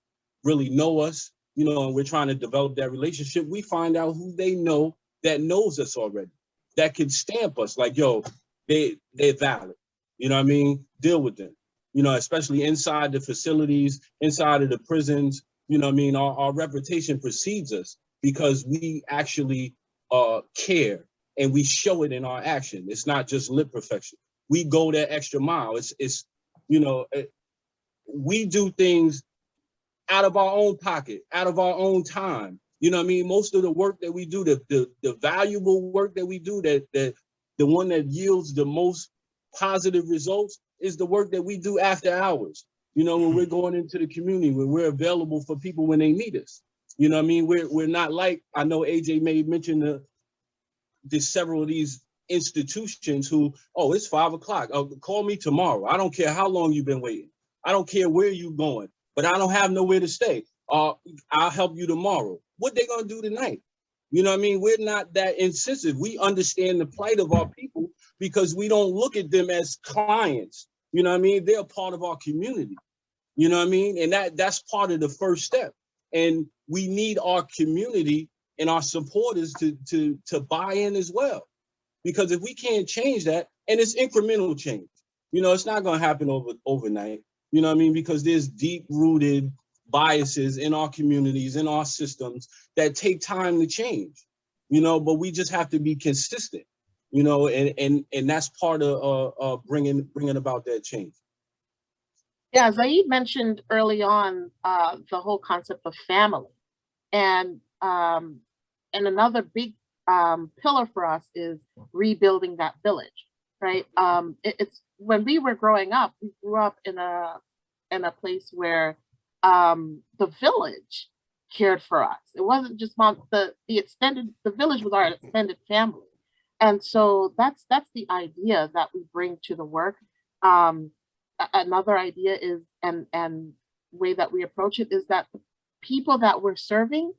really know us, you know, and we're trying to develop that relationship, we find out who they know that knows us already, that could stamp us like, yo, they're valid. You know what I mean? Deal with them. You know, especially inside the facilities, inside of the prisons, you know what I mean? Our reputation precedes us because we actually care, and we show it in our action. It's not just lip perfection. We go that extra mile. It's you know, we do things out of our own pocket, out of our own time. You know what I mean? Most of the work that we do, the valuable work that we do, that the one that yields the most positive results is the work that we do after hours. You know, when we're going into the community, when we're available for people when they need us. You know what I mean? We're not like, I know AJ may mention several of these institutions who, oh, it's 5 o'clock. Call me tomorrow. I don't care how long you've been waiting. I don't care where you're going, but I don't have nowhere to stay. I'll help you tomorrow. What they gonna do tonight? You know what I mean? We're not that insensitive. We understand the plight of our people because we don't look at them as clients. You know what I mean? They're a part of our community. You know what I mean? And that's part of the first step. And we need our community and our supporters to buy in as well. Because if we can't change that, and it's incremental change, you know, it's not going to happen overnight. You know what I mean? Because there's deep-rooted biases in our communities, in our systems that take time to change. You know, but we just have to be consistent. You know, and that's part of bringing about that change. Yeah, Zaid mentioned early on the whole concept of family, and another big pillar for us is rebuilding that village, right? It's when we were growing up, we grew up in a place where the village cared for us. It wasn't just the village was our extended family, and so that's the idea that we bring to the work. Another idea is, and way that we approach it is that the people that we're serving,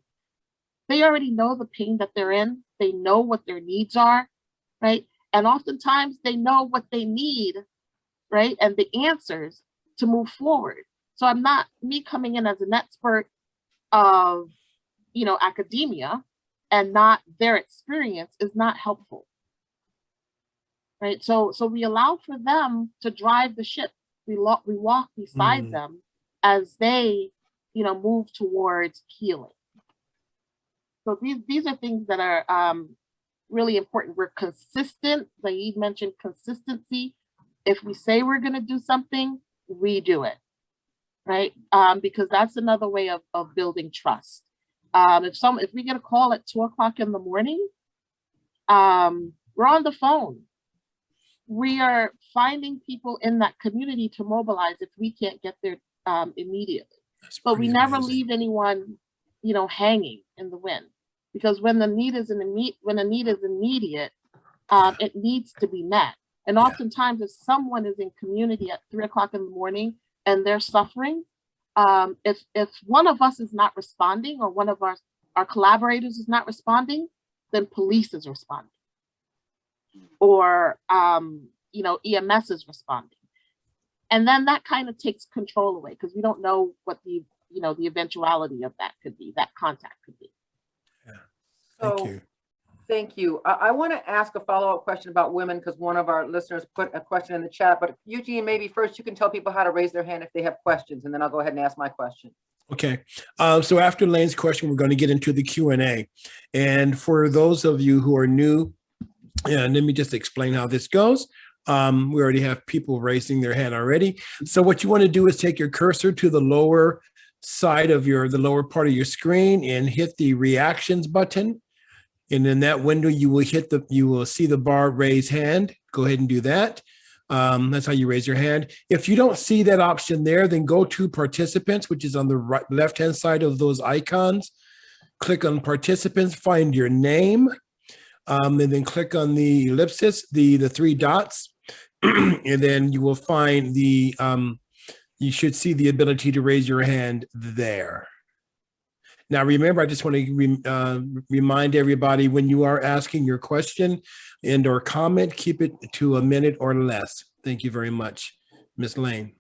they already know the pain that they're in. They know what their needs are, right? And oftentimes they know what they need, right? And the answers to move forward. So I'm not me coming in as an expert of, you know, academia, and not their experience is not helpful, right? So we allow for them to drive the ship. We walk beside them as they, you know, move towards healing. So these are things that are really important. We're consistent. Zaid mentioned consistency. If we say we're going to do something, we do it, right? Because that's another way of building trust. If we get a call at 2 o'clock in the morning, we're on the phone. We are finding people in that community to mobilize if we can't get there immediately. but we never leave anyone, hanging in the wind, because when the need is immediate, it needs to be met. And oftentimes, if someone is in community at 3 o'clock in the morning and they're suffering, if one of us is not responding, or one of our collaborators is not responding, then police is responding, or EMS is responding, and then that kind of takes control away, because we don't know what the eventuality of that could be, that contact could be. Yeah. Thank you. I want to ask a follow-up question about women, because one of our listeners put a question in the chat, but Eugene, maybe first you can tell people how to raise their hand if they have questions, and then I'll go ahead and ask my question. Okay. So after Lane's question, we're going to get into the Q&A. And for those of you who are new, let me just explain how this goes. We already have people raising their hand already. So what you want to do is take your cursor to the lower side of the lower part of your screen and hit the reactions button. And in that window, you will see the bar raise hand. Go ahead and do that. That's how you raise your hand. If you don't see that option there, then go to participants, which is on the left-hand side of those icons. Click on participants, find your name, and then click on the ellipsis, the 3 dots, and then you will find you should see the ability to raise your hand there. Now, remember, I just want to remind everybody, when you are asking your question and or comment, keep it to a minute or less. Thank you very much, Ms. Lane.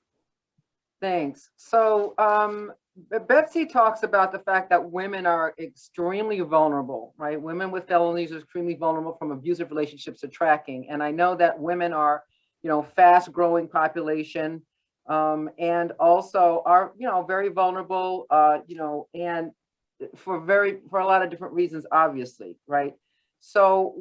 Thanks. So Betsy talks about the fact that women are extremely vulnerable, right? Women with felonies are extremely vulnerable from abusive relationships to tracking. And I know that women are, fast growing population, and also are, very vulnerable, and for a lot of different reasons, obviously, right? So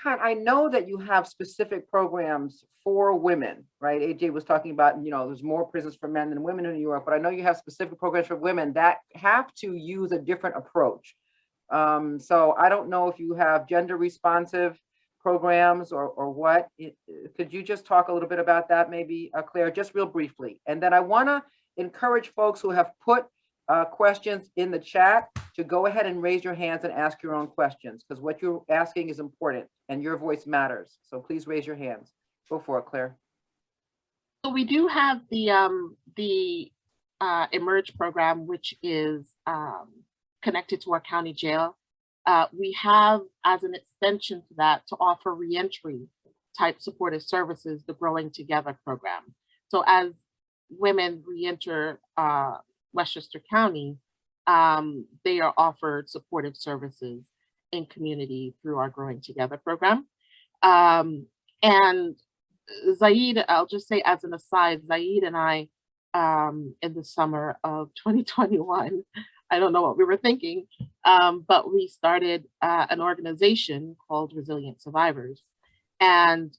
I know that you have specific programs for women, right? AJ was talking about, there's more prisons for men than women in New York, but I know you have specific programs for women that have to use a different approach. So I don't know if you have gender responsive programs or what. Could you just talk a little bit about that, maybe, Claire, just real briefly? And then I want to encourage folks who have put questions in the chat to go ahead and raise your hands and ask your own questions, because what you're asking is important and your voice matters. So please raise your hands. Go for it, Claire. So we do have the Emerge program, which is connected to our county jail. We have, as an extension to that, to offer reentry type supportive services, the Growing Together program. So as women reenter Westchester County, they are offered supportive services in community through our Growing Together program. And Zaid, I'll just say as an aside, Zaid and I, in the summer of 2021, I don't know what we were thinking, but we started an organization called Resilient Survivors. And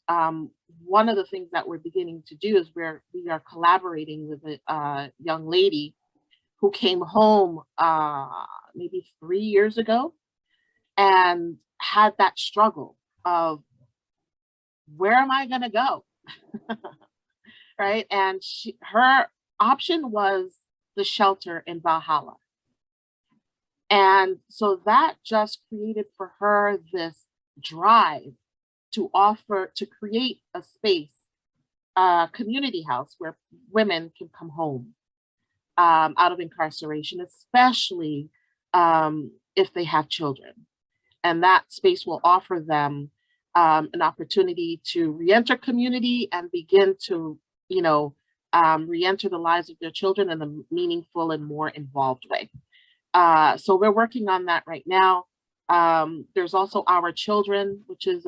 one of the things that we're beginning to do is we are collaborating with a young lady who came home maybe 3 years ago and had that struggle of, where am I gonna go? Right? And her option was the shelter in Valhalla. And so that just created for her this drive to create a space, a community house where women can come home out of incarceration, especially if they have children. And that space will offer them an opportunity to reenter community and begin to, reenter the lives of their children in a meaningful and more involved way. So we're working on that right now. There's also Our Children, which is,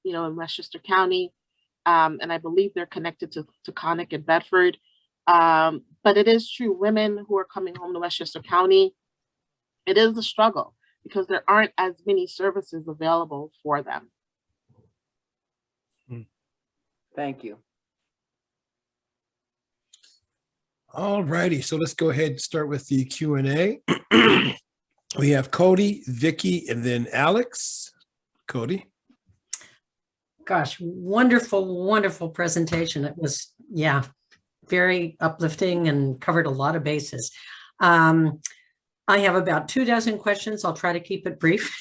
in Westchester County. And I believe they're connected to Connick and Bedford. But it is true, women who are coming home to Westchester County, it is a struggle because there aren't as many services available for them. Thank you. All righty, so let's go ahead and start with the Q&A. We have Cody, Vicky, and then Alex. Cody. Gosh, wonderful, wonderful presentation. It was, very uplifting and covered a lot of bases. I have about 24 questions. I'll try to keep it brief.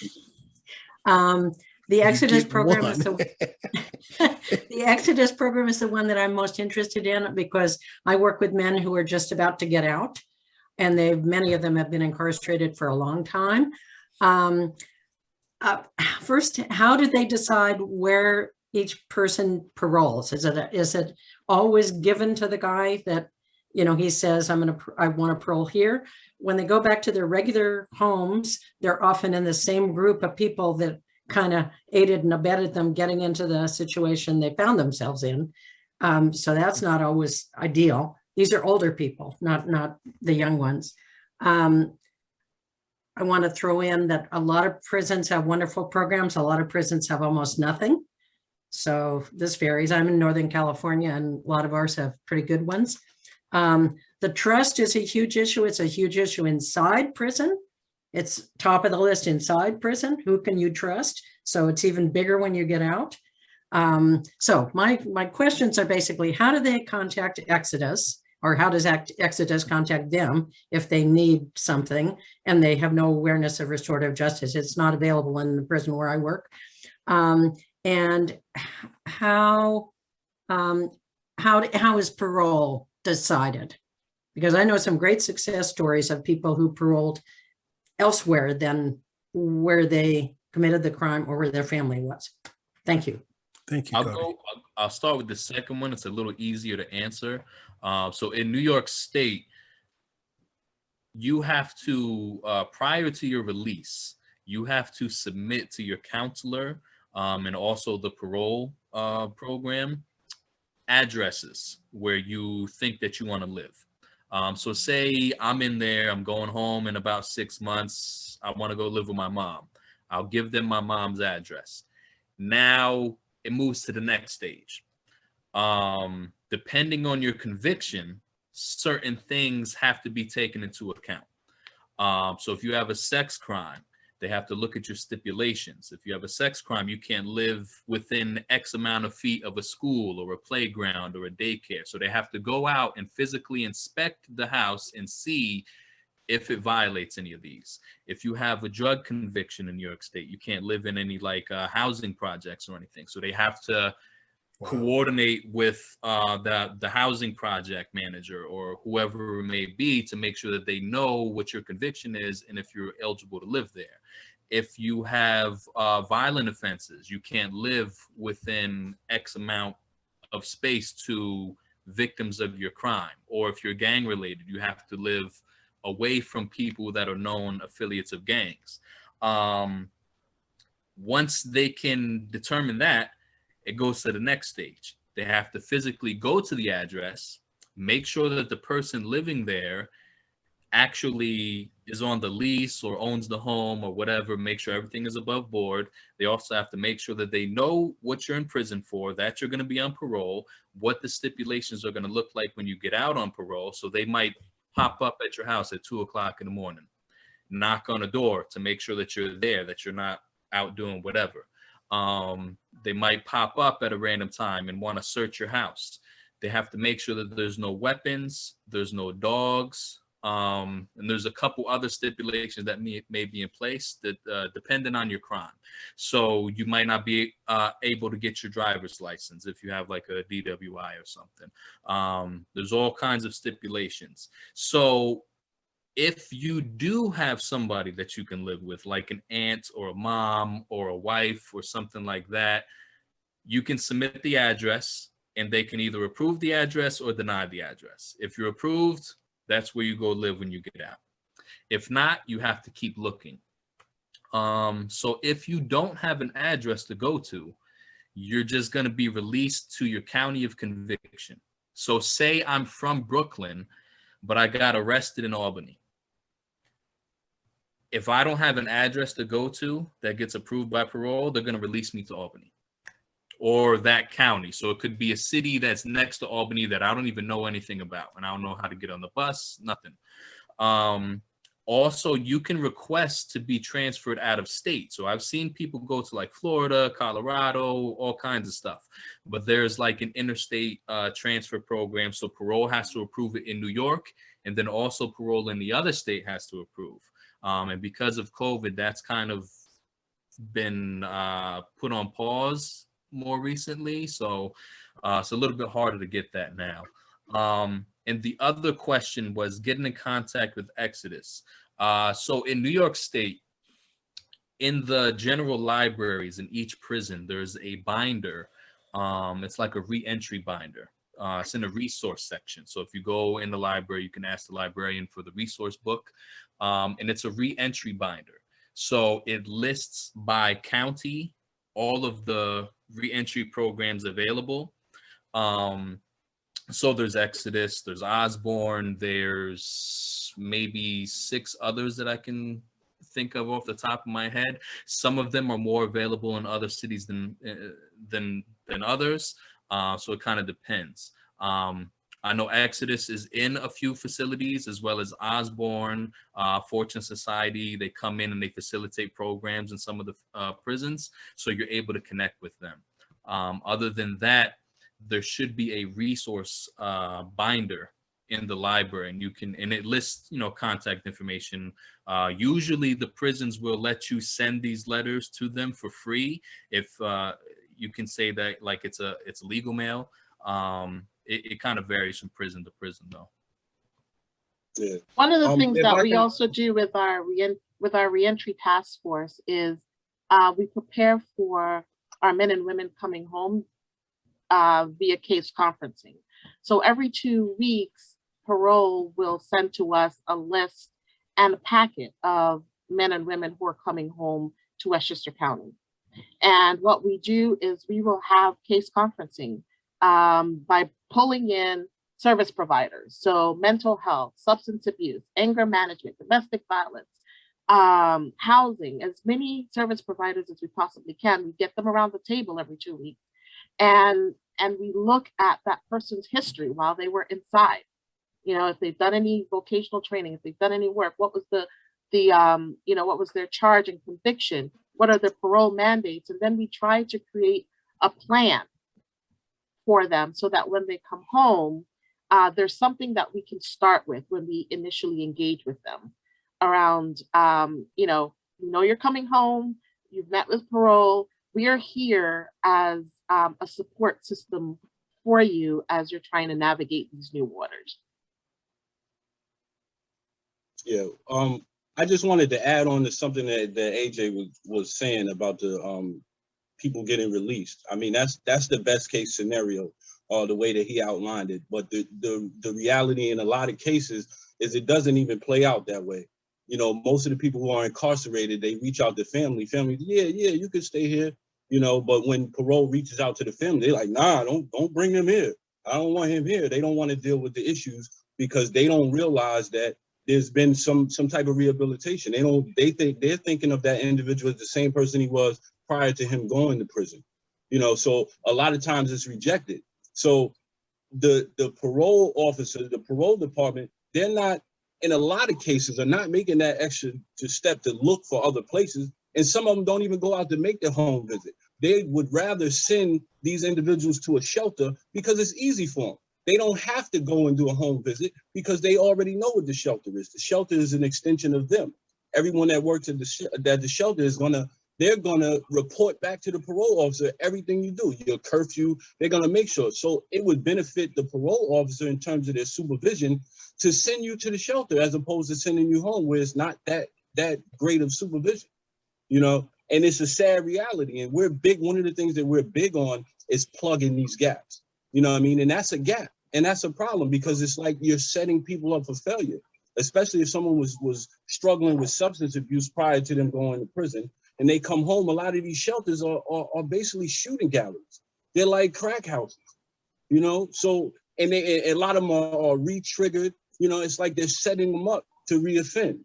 The Exodus program is the Exodus program is the one that I'm most interested in because I work with men who are just about to get out, and many of them have been incarcerated for a long time. First, how did they decide where each person paroles? Is it always given to the guy that, you know, he says, I want to parole here? When they go back to their regular homes, they're often in the same group of people that kind of aided and abetted them getting into the situation they found themselves in. So that's not always ideal. These are older people, not the young ones. I want to throw in that a lot of prisons have wonderful programs. A lot of prisons have almost nothing. So this varies. I'm in Northern California, and a lot of ours have pretty good ones. The trust is a huge issue. It's a huge issue inside prison. It's top of the list inside prison. Who can you trust? So it's even bigger when you get out. So my questions are basically, how do they contact Exodus? Or how does Exodus contact them if they need something and they have no awareness of restorative justice? It's not available in the prison where I work. And how is parole decided? Because I know some great success stories of people who paroled elsewhere than where they committed the crime or where their family was. Thank you. Thank you. I'll start with the second one. It's a little easier to answer. So in New York State, you have to, prior to your release, you have to submit to your counselor and also the parole program addresses where you think that you want to live. So say I'm in there, I'm going home in about 6 months. I want to go live with my mom. I'll give them my mom's address. Now it moves to the next stage. Depending on your conviction, certain things have to be taken into account. So if you have a sex crime, they have to look at your stipulations. If you have a sex crime, you can't live within X amount of feet of a school or a playground or a daycare. So they have to go out and physically inspect the house and see if it violates any of these. If you have a drug conviction in New York State, you can't live in any like housing projects or anything. So they have to coordinate with the housing project manager or whoever it may be to make sure that they know what your conviction is and if you're eligible to live there. If you have violent offenses, you can't live within X amount of space to victims of your crime. Or if you're gang related, you have to live away from people that are known affiliates of gangs. Once they can determine that, it goes to the next stage. They have to physically go to the address, make sure that the person living there actually is on the lease or owns the home or whatever, make sure everything is above board. They also have to make sure that they know what you're in prison for, that you're going to be on parole, what the stipulations are going to look like when you get out on parole. So they might pop up at your house at 2 o'clock in the morning, knock on a door to make sure that you're there, that you're not out doing whatever. They might pop up at a random time and want to search your house. They have to make sure that there's no weapons, there's no dogs, and there's a couple other stipulations that may be in place that depending on your crime. So you might not be able to get your driver's license if you have like a DWI or something. There's all kinds of stipulations. So if you do have somebody that you can live with, like an aunt or a mom or a wife or something like that, you can submit the address and they can either approve the address or deny the address. If you're approved, that's where you go live when you get out. If not, you have to keep looking. So if you don't have an address to go to, you're just going to be released to your county of conviction. So say I'm from Brooklyn, but I got arrested in Albany. If I don't have an address to go to that gets approved by parole, they're going to release me to Albany or that county. So it could be a city that's next to Albany that I don't even know anything about, and I don't know how to get on the bus, nothing. Also, you can request to be transferred out of state. So I've seen people go to like Florida, Colorado, all kinds of stuff. But there's like an interstate transfer program. So parole has to approve it in New York and then also parole in the other state has to approve. And because of COVID, that's kind of been put on pause more recently. So it's a little bit harder to get that now. And the other question was getting in contact with Exodus. So in New York State, in the general libraries in each prison, there's a binder. It's like a re-entry binder. It's in the resource section. So if you go in the library, you can ask the librarian for the resource book. And it's a re-entry binder. So it lists by county all of the re-entry programs available. So there's Exodus, there's Osborne, there's maybe 6 others that I can think of off the top of my head. Some of them are more available in other cities than others. So it kind of depends. I know Exodus is in a few facilities, as well as Osborne, Fortune Society. They come in and they facilitate programs in some of the prisons, so you're able to connect with them. Other than that, there should be a resource binder in the library, and it lists, contact information. Usually the prisons will let you send these letters to them for free if you can say that like it's legal mail. It kind of varies from prison to prison, though. Yeah. One of the things if that I we can- also do with our reentry task force is we prepare for our men and women coming home via case conferencing. So every 2 weeks, Parole will send to us a list and a packet of men and women who are coming home to Westchester County. And what we do is we will have case conferencing by pulling in service providers. So mental health, substance abuse, anger management, domestic violence, housing, as many service providers as we possibly can. We get them around the table every 2 weeks. And we look at that person's history while they were inside. If they've done any vocational training, if they've done any work, what was what was their charge and conviction? What are their parole mandates? And then we try to create a plan for them so that when they come home, there's something that we can start with when we initially engage with them around, you're coming home, you've met with parole. We are here as a support system for you as you're trying to navigate these new waters. Yeah, I just wanted to add on to something that AJ was saying about the people getting released. I mean, that's the best case scenario, the way that he outlined it. But the reality in a lot of cases is it doesn't even play out that way. Most of the people who are incarcerated, they reach out to family, yeah, you can stay here, but when parole reaches out to the family, they're like, nah, don't bring him here. I don't want him here. They don't want to deal with the issues because they don't realize that there's been some type of rehabilitation. They think they're thinking of that individual as the same person he was prior to him going to prison. So a lot of times it's rejected. So the parole officer, the parole department, they're not, in a lot of cases, are not making that extra step to look for other places. And some of them don't even go out to make their home visit. They would rather send these individuals to a shelter because it's easy for them. They don't have to go and do a home visit because they already know what the shelter is. The shelter is an extension of them. Everyone that works at the shelter they're gonna report back to the parole officer everything you do, your curfew. They're gonna make sure. So it would benefit the parole officer in terms of their supervision to send you to the shelter as opposed to sending you home where it's not that great of supervision. And it's a sad reality. And one of the things that we're big on is plugging these gaps. And that's a gap. And that's a problem because it's like you're setting people up for failure, especially if someone was struggling with substance abuse prior to them going to prison and they come home. A lot of these shelters are basically shooting galleries. They're like crack houses, so, and a lot of them are re-triggered. It's like they're setting them up to reoffend,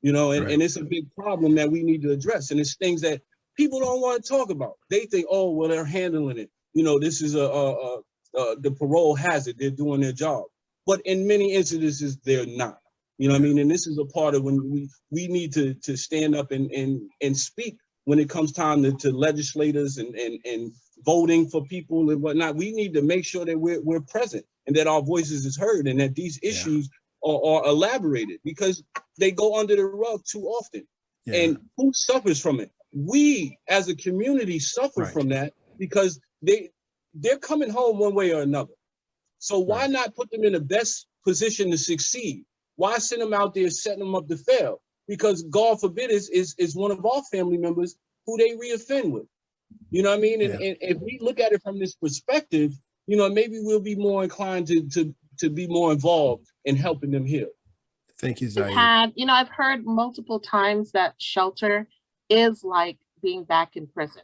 and it's a big problem that we need to address. And it's things that people don't want to talk about. They think, oh, well, they're handling it. This is the parole has it. They're doing their job. But in many instances, they're not. And this is a part of when we need to stand up and speak when it comes time to legislators and voting for people and whatnot. We need to make sure that we're present and that our voices is heard and that these issues or elaborated because they go under the rug too often. Yeah. And who suffers from it? We as a community suffer Right. from that because they're coming home one way or another. So why Right. not put them in the best position to succeed? Why send them out there setting them up to fail? Because God forbid is one of our family members who they reoffend with. You know what I mean? And, Yeah. and if we look at it from this perspective, you know, maybe we'll be more inclined to be more involved in helping them heal. Thank you, Zaid. I've heard multiple times that shelter is like being back in prison.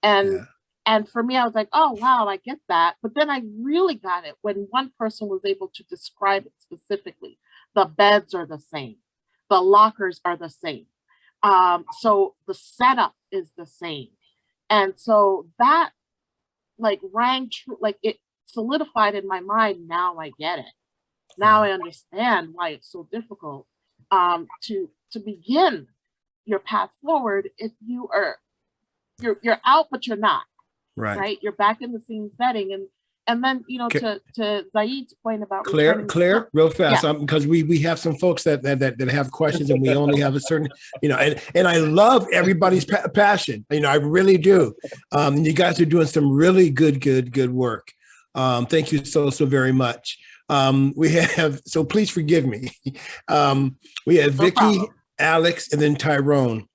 And for me, I was like, oh, wow, I get that. But then I really got it when one person was able to describe it specifically. The beds are the same. The lockers are the same. So the setup is the same. And so that like rang true, like it solidified in my mind. Now I get it. Now I understand why it's so difficult to begin your path forward if you're out, but you're not. Right. You're back in the same setting. And then, to Zaid's point about Claire, real fast, because we have some folks that have questions and we only have a certain, and I love everybody's passion. I really do. You guys are doing some really good work. Thank you so very much. We have, so please forgive me. We have Vicky, Alex, and then Tyrone.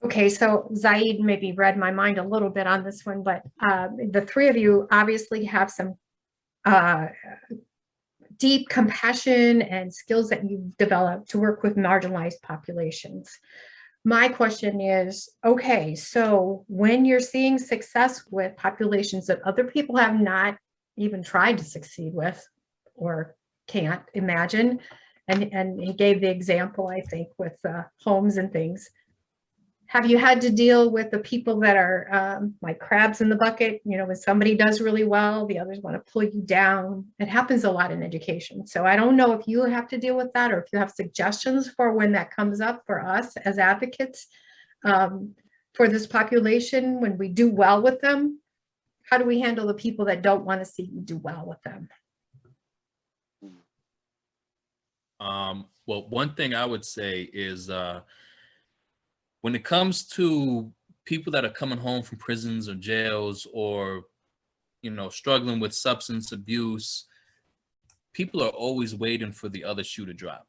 Okay, so Zaid maybe read my mind a little bit on this one, but the three of you obviously have some deep compassion and skills that you've developed to work with marginalized populations. My question is, okay, so when you're seeing success with populations that other people have not even tried to succeed with or can't imagine, and he gave the example, I think, with homes and things. Have you had to deal with the people that are like crabs in the bucket? When somebody does really well, the others want to pull you down. It happens a lot in education. So I don't know if you have to deal with that or if you have suggestions for when that comes up for us as advocates for this population. When we do well with them, how do we handle the people that don't want to see you do well with them? Well, one thing I would say is when it comes to people that are coming home from prisons or jails or, struggling with substance abuse, people are always waiting for the other shoe to drop.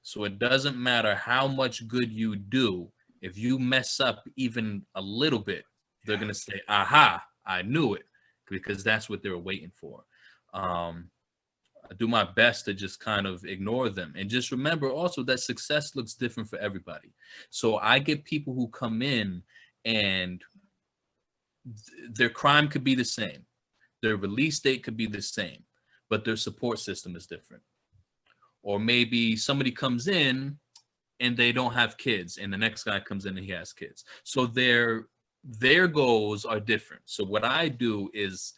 So it doesn't matter how much good you do. If you mess up even a little bit, they're going to say, aha, I knew it, because that's what they're waiting for. I do my best to just kind of ignore them. And just remember also that success looks different for everybody. So I get people who come in and their crime could be the same. Their release date could be the same, but their support system is different. Or maybe somebody comes in and they don't have kids and the next guy comes in and he has kids. So their goals are different. So what I do is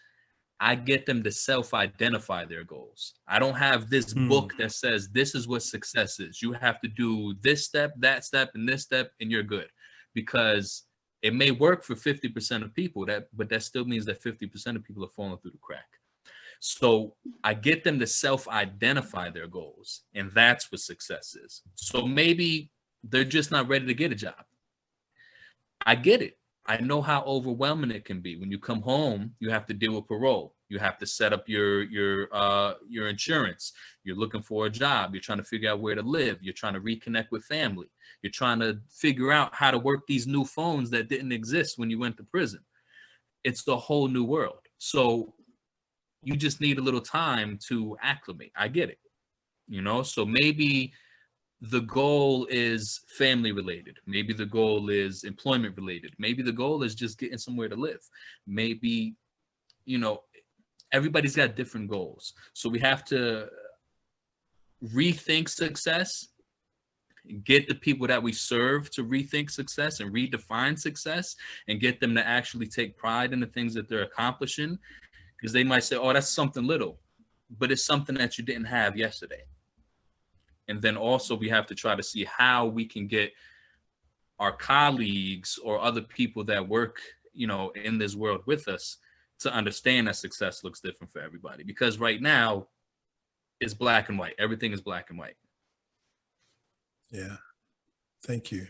I get them to self-identify their goals. I don't have this book that says this is what success is. You have to do this step, that step, and this step, and you're good. Because it may work for 50% of people, but that still means that 50% of people are falling through the crack. So I get them to self-identify their goals, and that's what success is. So maybe they're just not ready to get a job. I get it. I know how overwhelming it can be. When you come home, you have to deal with parole. You have to set up your insurance. You're looking for a job. You're trying to figure out where to live. You're trying to reconnect with family. You're trying to figure out how to work these new phones that didn't exist when you went to prison. It's the whole new world. So you just need a little time to acclimate. I get it. So maybe the goal is family related. Maybe the goal is employment related. Maybe the goal is just getting somewhere to live. Maybe, everybody's got different goals. So we have to rethink success, get the people that we serve to rethink success and redefine success and get them to actually take pride in the things that they're accomplishing. Because they might say, oh, that's something little, but it's something that you didn't have yesterday. And then also we have to try to see how we can get our colleagues or other people that work, in this world with us to understand that success looks different for everybody. Because right now is black and white. Everything is black and white. Yeah. Thank you.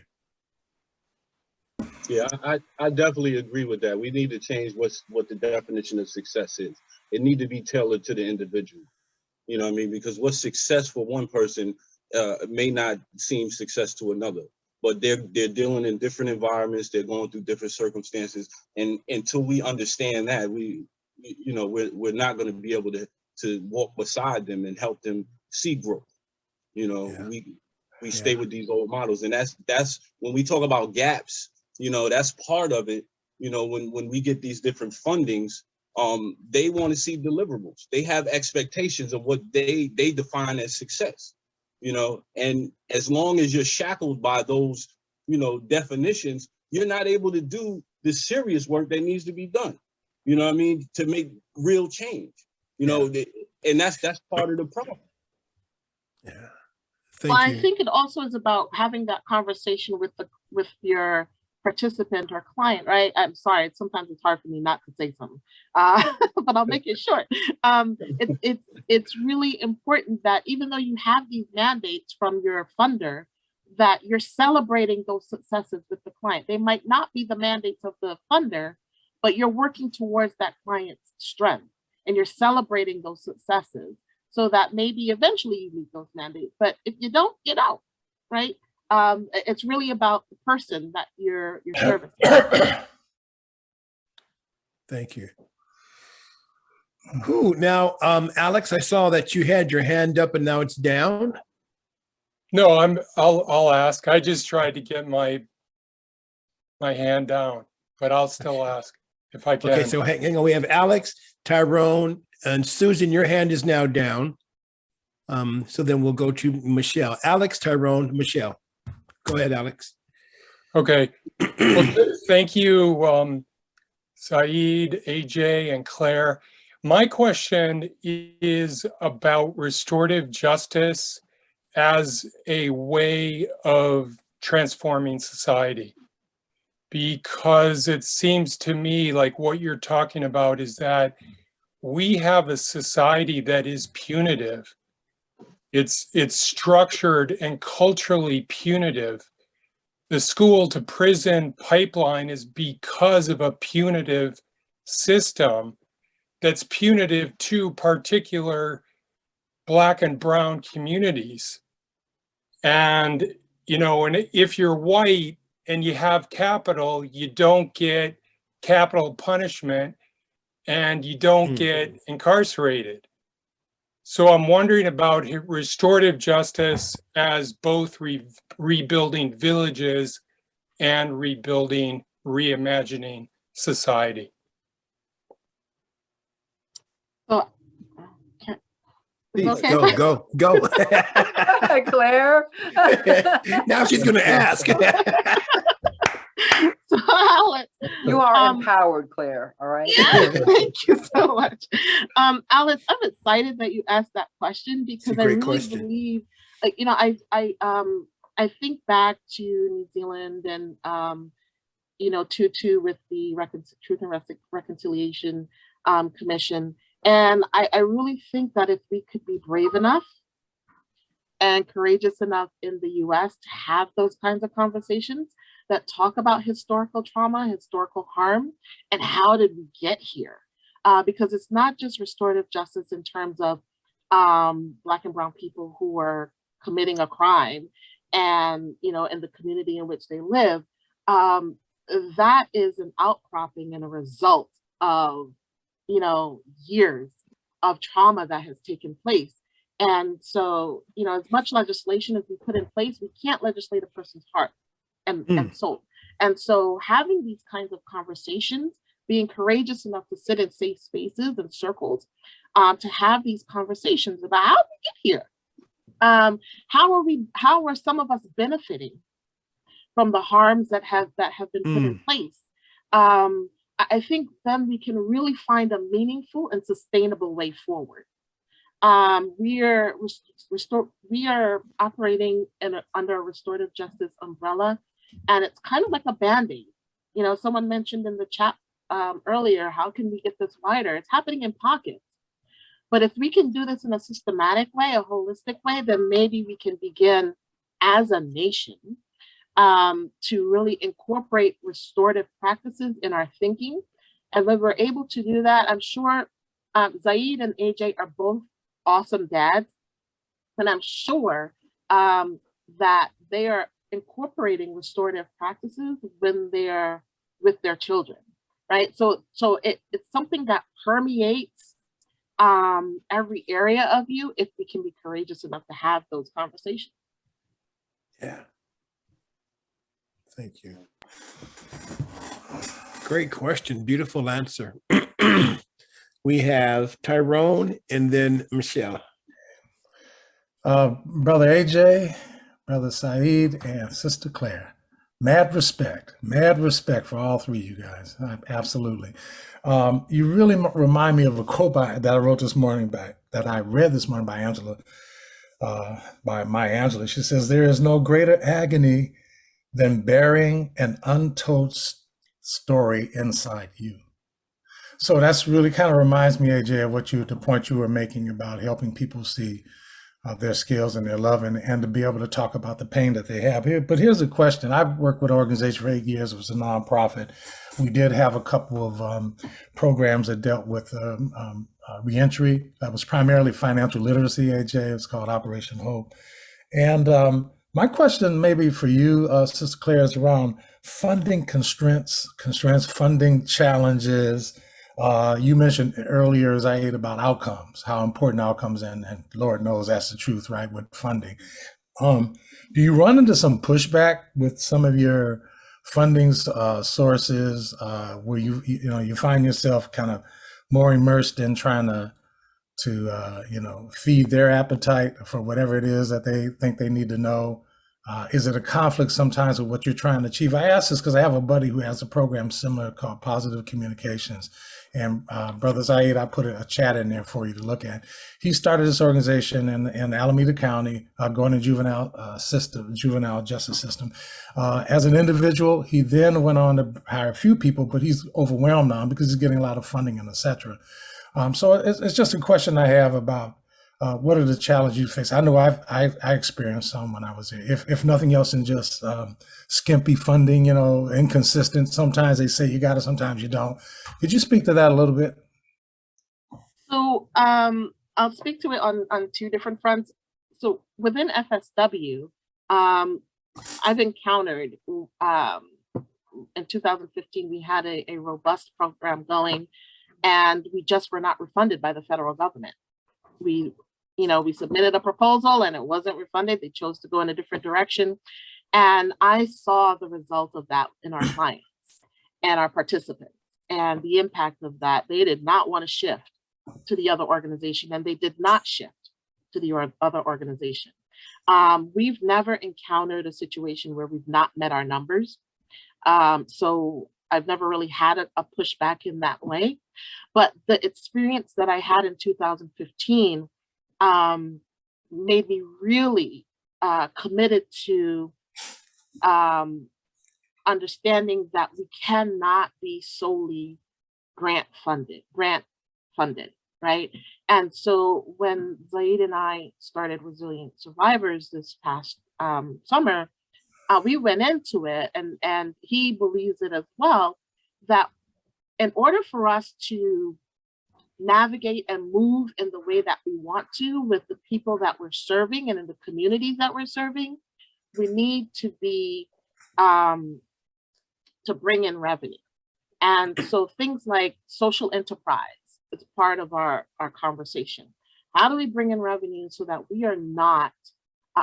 Yeah, I definitely agree with that. We need to change what the definition of success is. It need to be tailored to the individual. You know what I mean? Because what's success for one person may not seem success to another. But they're dealing in different environments. They're going through different circumstances, and until we understand that, we're not going to be able to walk beside them and help them see growth. You know, Yeah. we stay with these old models, and that's when we talk about gaps. You know, that's part of it. You know, when we get these different fundings, they want to see deliverables. They have expectations of what they define as success. You know, and as long as you're shackled by those, you know, definitions, you're not able to do the serious work that needs to be done. You know what I mean? To make real change. You know, and that's part of the problem. Yeah. Well, I think it also is about having that conversation with your participant or client, right? I'm sorry, sometimes it's hard for me not to say something, but I'll make it short. It's really important that even though you have these mandates from your funder, that you're celebrating those successes with the client. They might not be the mandates of the funder, but you're working towards that client's strength and you're celebrating those successes so that maybe eventually you meet those mandates. But if you don't, get out, right? It's really about the person that you're servicing. Thank you. Who now, Alex? I saw that you had your hand up and now it's down. No, I'll ask. I just tried to get my hand down, but I'll still ask if I can. Okay, so hang on. We have Alex, Tyrone, and Susan. Your hand is now down. So then we'll go to Michelle. Alex, Tyrone, Michelle. Go ahead, Alex. Okay. Well, thank you, Zaid, AJ, and Claire. My question is about restorative justice as a way of transforming society. Because it seems to me like what you're talking about is that we have a society that is punitive. It's structured and culturally punitive. The school to prison pipeline is because of a punitive system that's punitive to particular Black and brown communities. And, you know, and if you're white and you have capital, you don't get capital punishment and you don't get incarcerated. So I'm wondering about restorative justice as both rebuilding villages and reimagining society. So, Please, okay. go. Claire. Now she's going to ask. So, Alex, You are empowered, Claire. All right. yeah, thank you so much. Alex, I'm excited that you asked that question because I really believe, like, you know, I think back to New Zealand and you know, Tutu with the Truth and Reconciliation Commission. And I really think that if we could be brave enough and courageous enough in the US to have those kinds of conversations that talk about historical trauma, historical harm, and how did we get here? Because it's not just restorative justice in terms of Black and brown people who are committing a crime and, you know, in the community in which they live. That is an outcropping and a result of, you know, years of trauma that has taken place. And so, you know, as much legislation as we put in place, we can't legislate a person's heart and soul. And so having these kinds of conversations, being courageous enough to sit in safe spaces and circles, to have these conversations about how did we get here? How are some of us benefiting from the harms that have been put in place? I think then we can really find a meaningful and sustainable way forward. We are operating under a restorative justice umbrella, and it's kind of like a Band-Aid. You know, someone mentioned in the chat earlier, how can we get this wider? It's happening in pockets. But if we can do this in a systematic way, a holistic way, then maybe we can begin as a nation to really incorporate restorative practices in our thinking. And when we're able to do that, I'm sure Zaid and AJ are both awesome dads. And I'm sure that they are incorporating restorative practices when they're with their children, right? So it's something that permeates every area of you if we can be courageous enough to have those conversations. Yeah. Thank you. Great question. Beautiful answer. We have Tyrone and then Michelle. Brother AJ, Brother Zaid, and Sister Claire. Mad respect for all three of you guys. Absolutely. You really remind me of a quote that I wrote this morning that I read this morning by Angela, by Maya Angelou. She says, "There is no greater agony than bearing an untold story inside you." So that's really kind of reminds me, AJ, of the point you were making about helping people see their skills and their love and to be able to talk about the pain that they have here. But here's a question. I've worked with an organization for 8 years. It was a nonprofit. We did have a couple of programs that dealt with reentry. That was primarily financial literacy, AJ. It's called Operation Hope. And my question maybe for you, Sister Claire, is around funding constraints, funding challenges. You mentioned earlier, Zaid, about outcomes, how important outcomes, and Lord knows that's the truth, right, with funding. Do you run into some pushback with some of your funding sources where you find yourself kind of more immersed in trying to feed their appetite for whatever it is that they think they need to know? Is it a conflict sometimes with what you're trying to achieve? I ask this because I have a buddy who has a program similar called Positive Communications. And Brother Zaid, I put a chat in there for you to look at. He started this organization in Alameda County, going to juvenile justice system. As an individual, he then went on to hire a few people, but he's overwhelmed now because he's getting a lot of funding and et cetera. So it's just a question I have about what are the challenges you face? I know I experienced some when I was here. If nothing else than just skimpy funding, inconsistent. Sometimes they say you got it, sometimes you don't. Could you speak to that a little bit? So I'll speak to it on two different fronts. So within FSW, I've encountered in 2015 we had a robust program going, and we just were not refunded by the federal government. We submitted a proposal and it wasn't refunded. They chose to go in a different direction. And I saw the result of that in our clients and our participants and the impact of that. They did not want to shift to the other organization, and they did not shift to the other organization. We've never encountered a situation where we've not met our numbers. So I've never really had a pushback in that way. But the experience that I had in 2015 made me really committed to understanding that we cannot be solely grant funded, right? And so when Zaid and I started Resilient Survivors this past summer, we went into it, and he believes it as well, that in order for us to navigate and move in the way that we want to with the people that we're serving and in the communities that we're serving, we need to be to bring in revenue. And so things like social enterprise is part of our conversation. How do we bring in revenue so that we are not,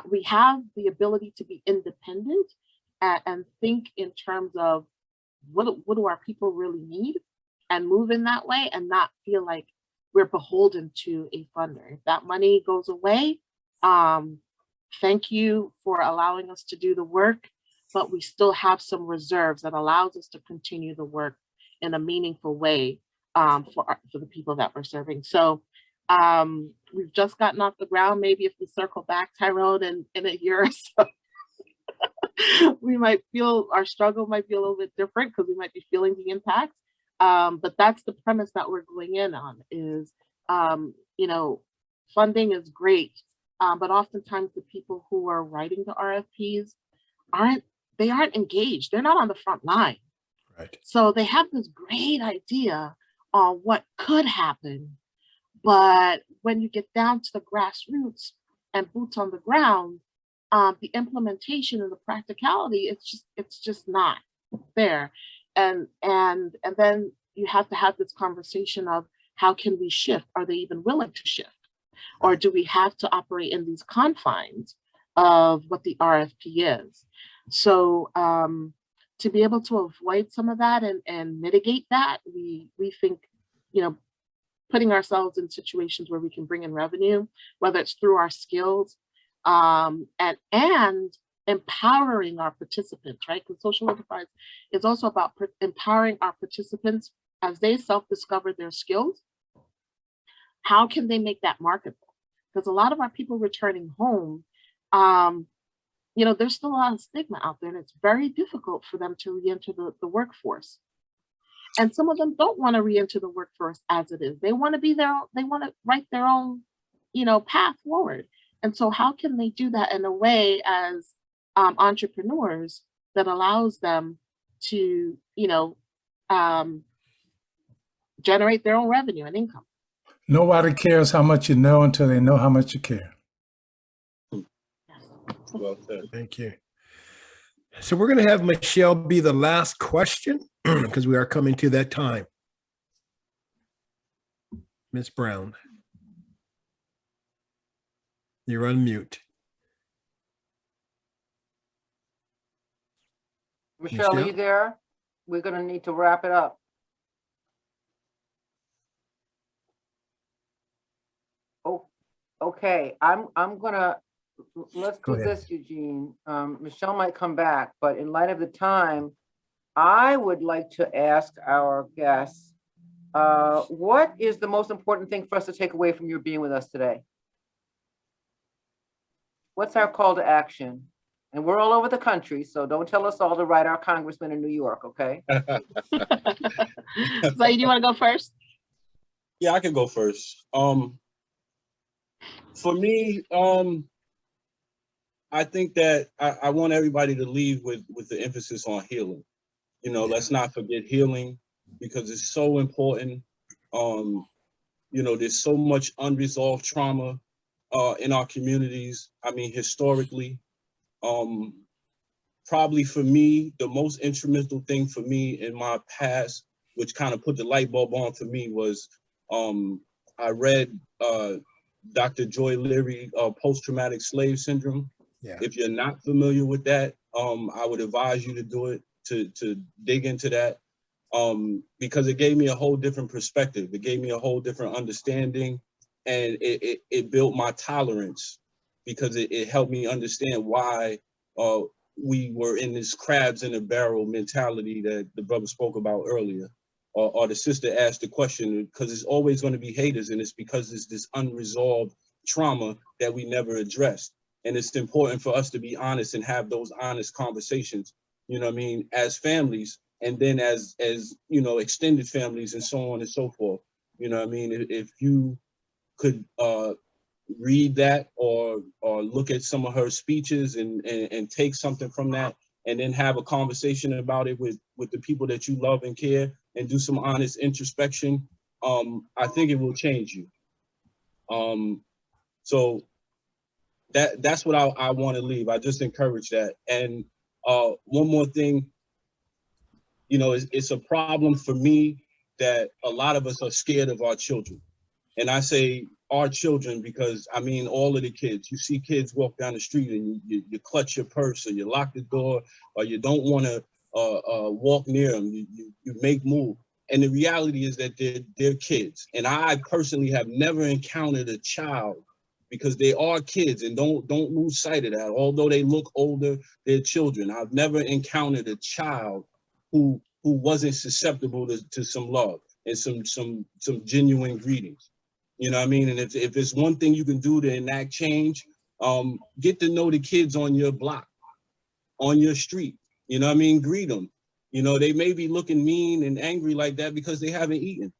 we have the ability to be independent and think in terms of what do our people really need, and move in that way and not feel like we're beholden to a funder. If that money goes away, thank you for allowing us to do the work, but we still have some reserves that allows us to continue the work in a meaningful way for the people that we're serving. So we've just gotten off the ground. Maybe if we circle back, Tyrone, in a year or so, we might feel our struggle might be a little bit different because we might be feeling the impact. But that's the premise that we're going in on, is funding is great, but oftentimes the people who are writing the RFPs aren't engaged. They're not on the front line. Right. So they have this great idea on what could happen, but when you get down to the grassroots and boots on the ground, the implementation and the practicality, it's just not there. And then you have to have this conversation of how can we shift? Are they even willing to shift? Or do we have to operate in these confines of what the RFP is? So to be able to avoid some of that and mitigate that, we think, putting ourselves in situations where we can bring in revenue, whether it's through our skills, and empowering our participants, right? Because social enterprise is also about empowering our participants as they self-discover their skills. How can they make that marketable? Because a lot of our people returning home, there's still a lot of stigma out there, and it's very difficult for them to re-enter the workforce. And some of them don't want to re-enter the workforce as it is. They want to write their own, path forward. And so how can they do that in a way as entrepreneurs that allows them to, generate their own revenue and income? Nobody cares how much you know until they know how much you care. Well said. Thank you. So we're going to have Michelle be the last question because we are coming to that time. Ms. Brown, you're on mute. Michelle, are you there? We're going to need to wrap it up. Oh, okay. I'm gonna, let's do this, Eugene. Michelle might come back, but in light of the time, I would like to ask our guests, what is the most important thing for us to take away from your being with us today? What's our call to action? And we're all over the country, so don't tell us all to write our congressman in New York, okay? Zaid, you want to go first? Yeah, I can go first. For me, I think that I want everybody to leave with the emphasis on healing. Let's not forget healing because it's so important. There's so much unresolved trauma in our communities. I mean, historically, probably for me, the most instrumental thing for me in my past, which kind of put the light bulb on for me, was I read Dr. Joy Leary, Post-Traumatic Slave Syndrome. Yeah. If you're not familiar with that, I would advise you to do it, to dig into that, because it gave me a whole different perspective. It gave me a whole different understanding, and it built my tolerance because it helped me understand why we were in this crabs in a barrel mentality that the brother spoke about earlier. Or the sister asked the question, because it's always going to be haters, and it's because it's this unresolved trauma that we never addressed. And it's important for us to be honest and have those honest conversations, as families, and then as extended families and so on and so forth. If you could read that or look at some of her speeches and take something from that, and then have a conversation about it with the people that you love and care, and do some honest introspection, I think it will change you. So that's what I want to leave. I just encourage that. And one more thing, it's a problem for me that a lot of us are scared of our children. And I say our children because, I mean, all of the kids. You see kids walk down the street and you clutch your purse, or you lock the door, or you don't want to walk near them. You make move. And the reality is that they're kids. And I personally have never encountered a child, because they are kids, and don't lose sight of that. Although they look older, they're children. I've never encountered a child who wasn't susceptible to some love and some genuine greetings. You know what I mean? And if it's one thing you can do to enact change, get to know the kids on your block, on your street. You know what I mean? Greet them. They may be looking mean and angry like that because they haven't eaten.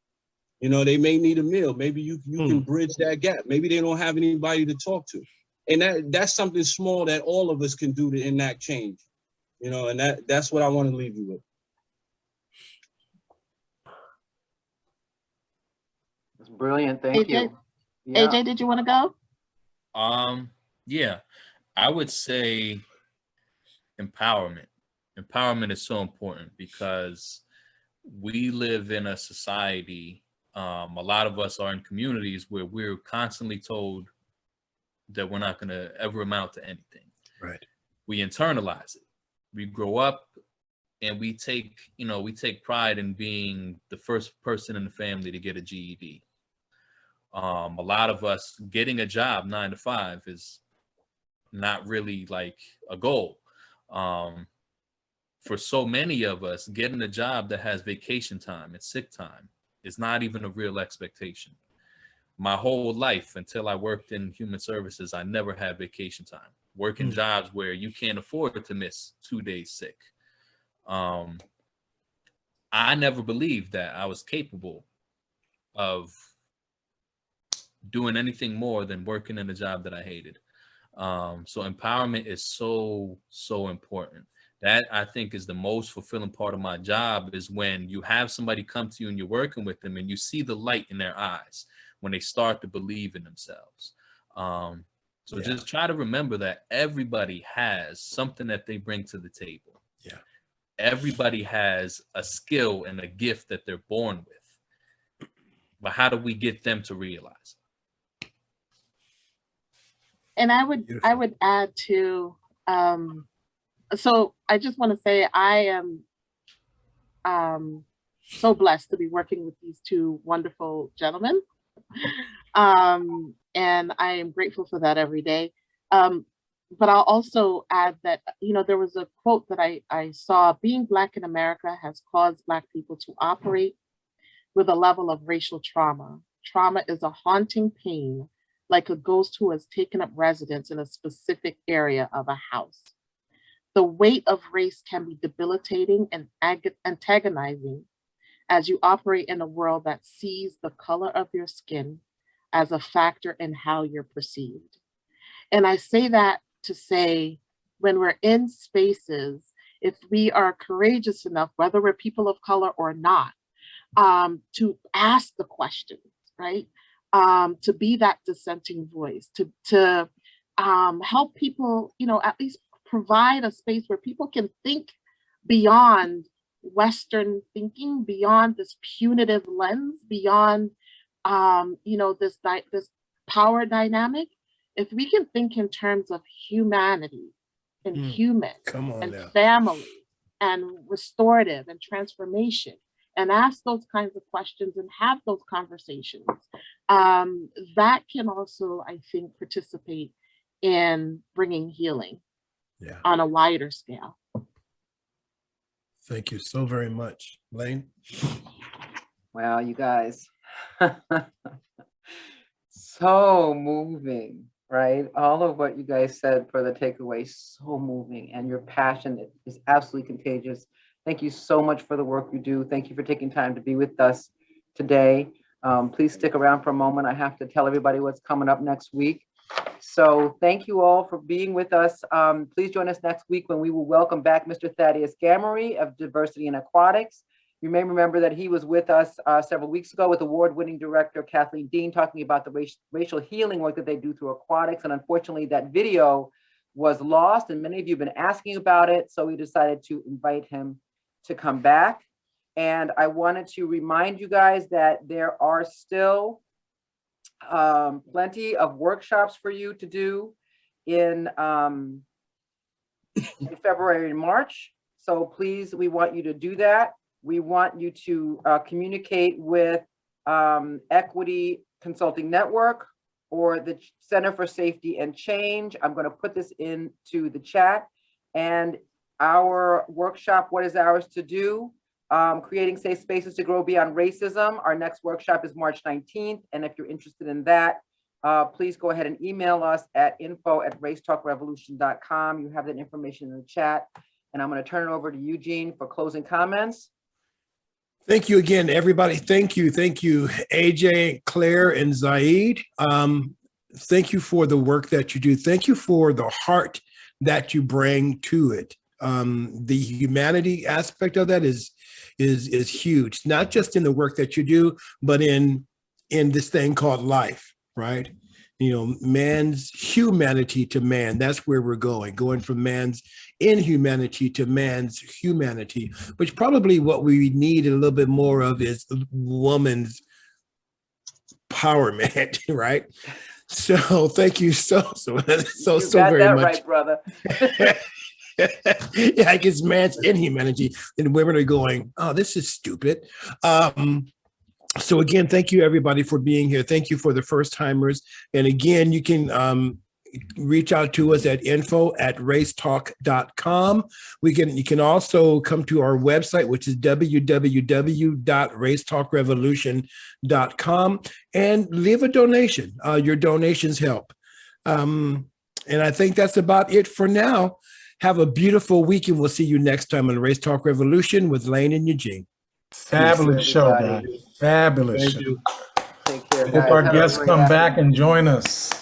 You know, they may need a meal. Maybe you can bridge that gap. Maybe they don't have anybody to talk to. And that's something small that all of us can do to enact change. You know, and that's what I want to leave you with. That's brilliant. Thank AJ, you. Yeah. AJ, did you want to go? Yeah, I would say empowerment. Empowerment is so important because we live in a society, a lot of us are in communities where we're constantly told that we're not going to ever amount to anything. Right. We internalize it. We grow up and we take pride in being the first person in the family to get a GED. A lot of us getting a job 9 to 5 is not really like a goal. For so many of us, getting a job that has vacation time and sick time is not even a real expectation. My whole life until I worked in human services, I never had vacation time. Working jobs where you can't afford to miss 2 days sick. I never believed that I was capable of doing anything more than working in a job that I hated. So empowerment is so important. That I think is the most fulfilling part of my job, is when you have somebody come to you and you're working with them and you see the light in their eyes when they start to believe in themselves. Just try to remember that everybody has something that they bring to the table. Yeah. Everybody has a skill and a gift that they're born with. But how do we get them to realize it? And I would add to, so I just want to say I am so blessed to be working with these two wonderful gentlemen. And I am grateful for that every day. But I'll also add that, there was a quote that I saw: being Black in America has caused Black people to operate with a level of racial trauma. Trauma is a haunting pain, like a ghost who has taken up residence in a specific area of a house. The weight of race can be debilitating and antagonizing as you operate in a world that sees the color of your skin as a factor in how you're perceived. And I say that to say, when we're in spaces, if we are courageous enough, whether we're people of color or not, to ask the questions, right? To be that dissenting voice, to help people, at least provide a space where people can think beyond Western thinking, beyond this punitive lens, beyond this power dynamic. If we can think in terms of humanity and human and family and restorative and transformation, and ask those kinds of questions and have those conversations, that can also, I think, participate in bringing healing on a wider scale. Thank you so very much. Lane? Wow, you guys. So moving, right? All of what you guys said for the takeaway, so moving, and your passion is absolutely contagious. Thank you so much for the work you do. Thank you for taking time to be with us today. Please stick around for a moment. I have to tell everybody what's coming up next week. So thank you all for being with us. Please join us next week when we will welcome back Mr. Thaddeus Gamery of Diversity in Aquatics. You may remember that he was with us several weeks ago with award-winning director Kathleen Dean, talking about the racial healing work that they do through aquatics. And unfortunately, that video was lost, and many of you have been asking about it. So we decided to invite him to come back. And I wanted to remind you guys that there are still plenty of workshops for you to do in February and March. So please, we want you to do that. We want you to communicate with Equity Consulting Network or the Center for Safety and Change. I'm going to put this into the chat. And our workshop, What is Ours to Do? Creating Safe Spaces to Grow Beyond Racism. Our next workshop is March 19th. And if you're interested in that, please go ahead and email us at info@racetalkrevolution.com. You have that information in the chat. And I'm going to turn it over to Eugene for closing comments. Thank you again, everybody. Thank you, AJ, Claire, and Zaid. Thank you for the work that you do. Thank you for the heart that you bring to it. The humanity aspect of that is huge, not just in the work that you do, but in this thing called life, right? You know, man's humanity to man. That's where we're going from man's inhumanity to man's humanity, which probably what we need a little bit more of is woman's empowerment, right? So thank you so very much. Right, brother. Yeah, I guess man's inhumanity, and women are going, oh, this is stupid. So again, thank you everybody for being here. Thank you for the first timers. And again, you can reach out to us at info@racetalk.com. You can also come to our website, which is www.racetalkrevolution.com, and leave a donation. Your donations help. And I think that's about it for now. Have a beautiful week, and we'll see you next time on Race Talk Revolution with Lane and Eugene. Fabulous show, guys. Fabulous show. Take care, Hope guys. our Have a guests great come afternoon. back and join us.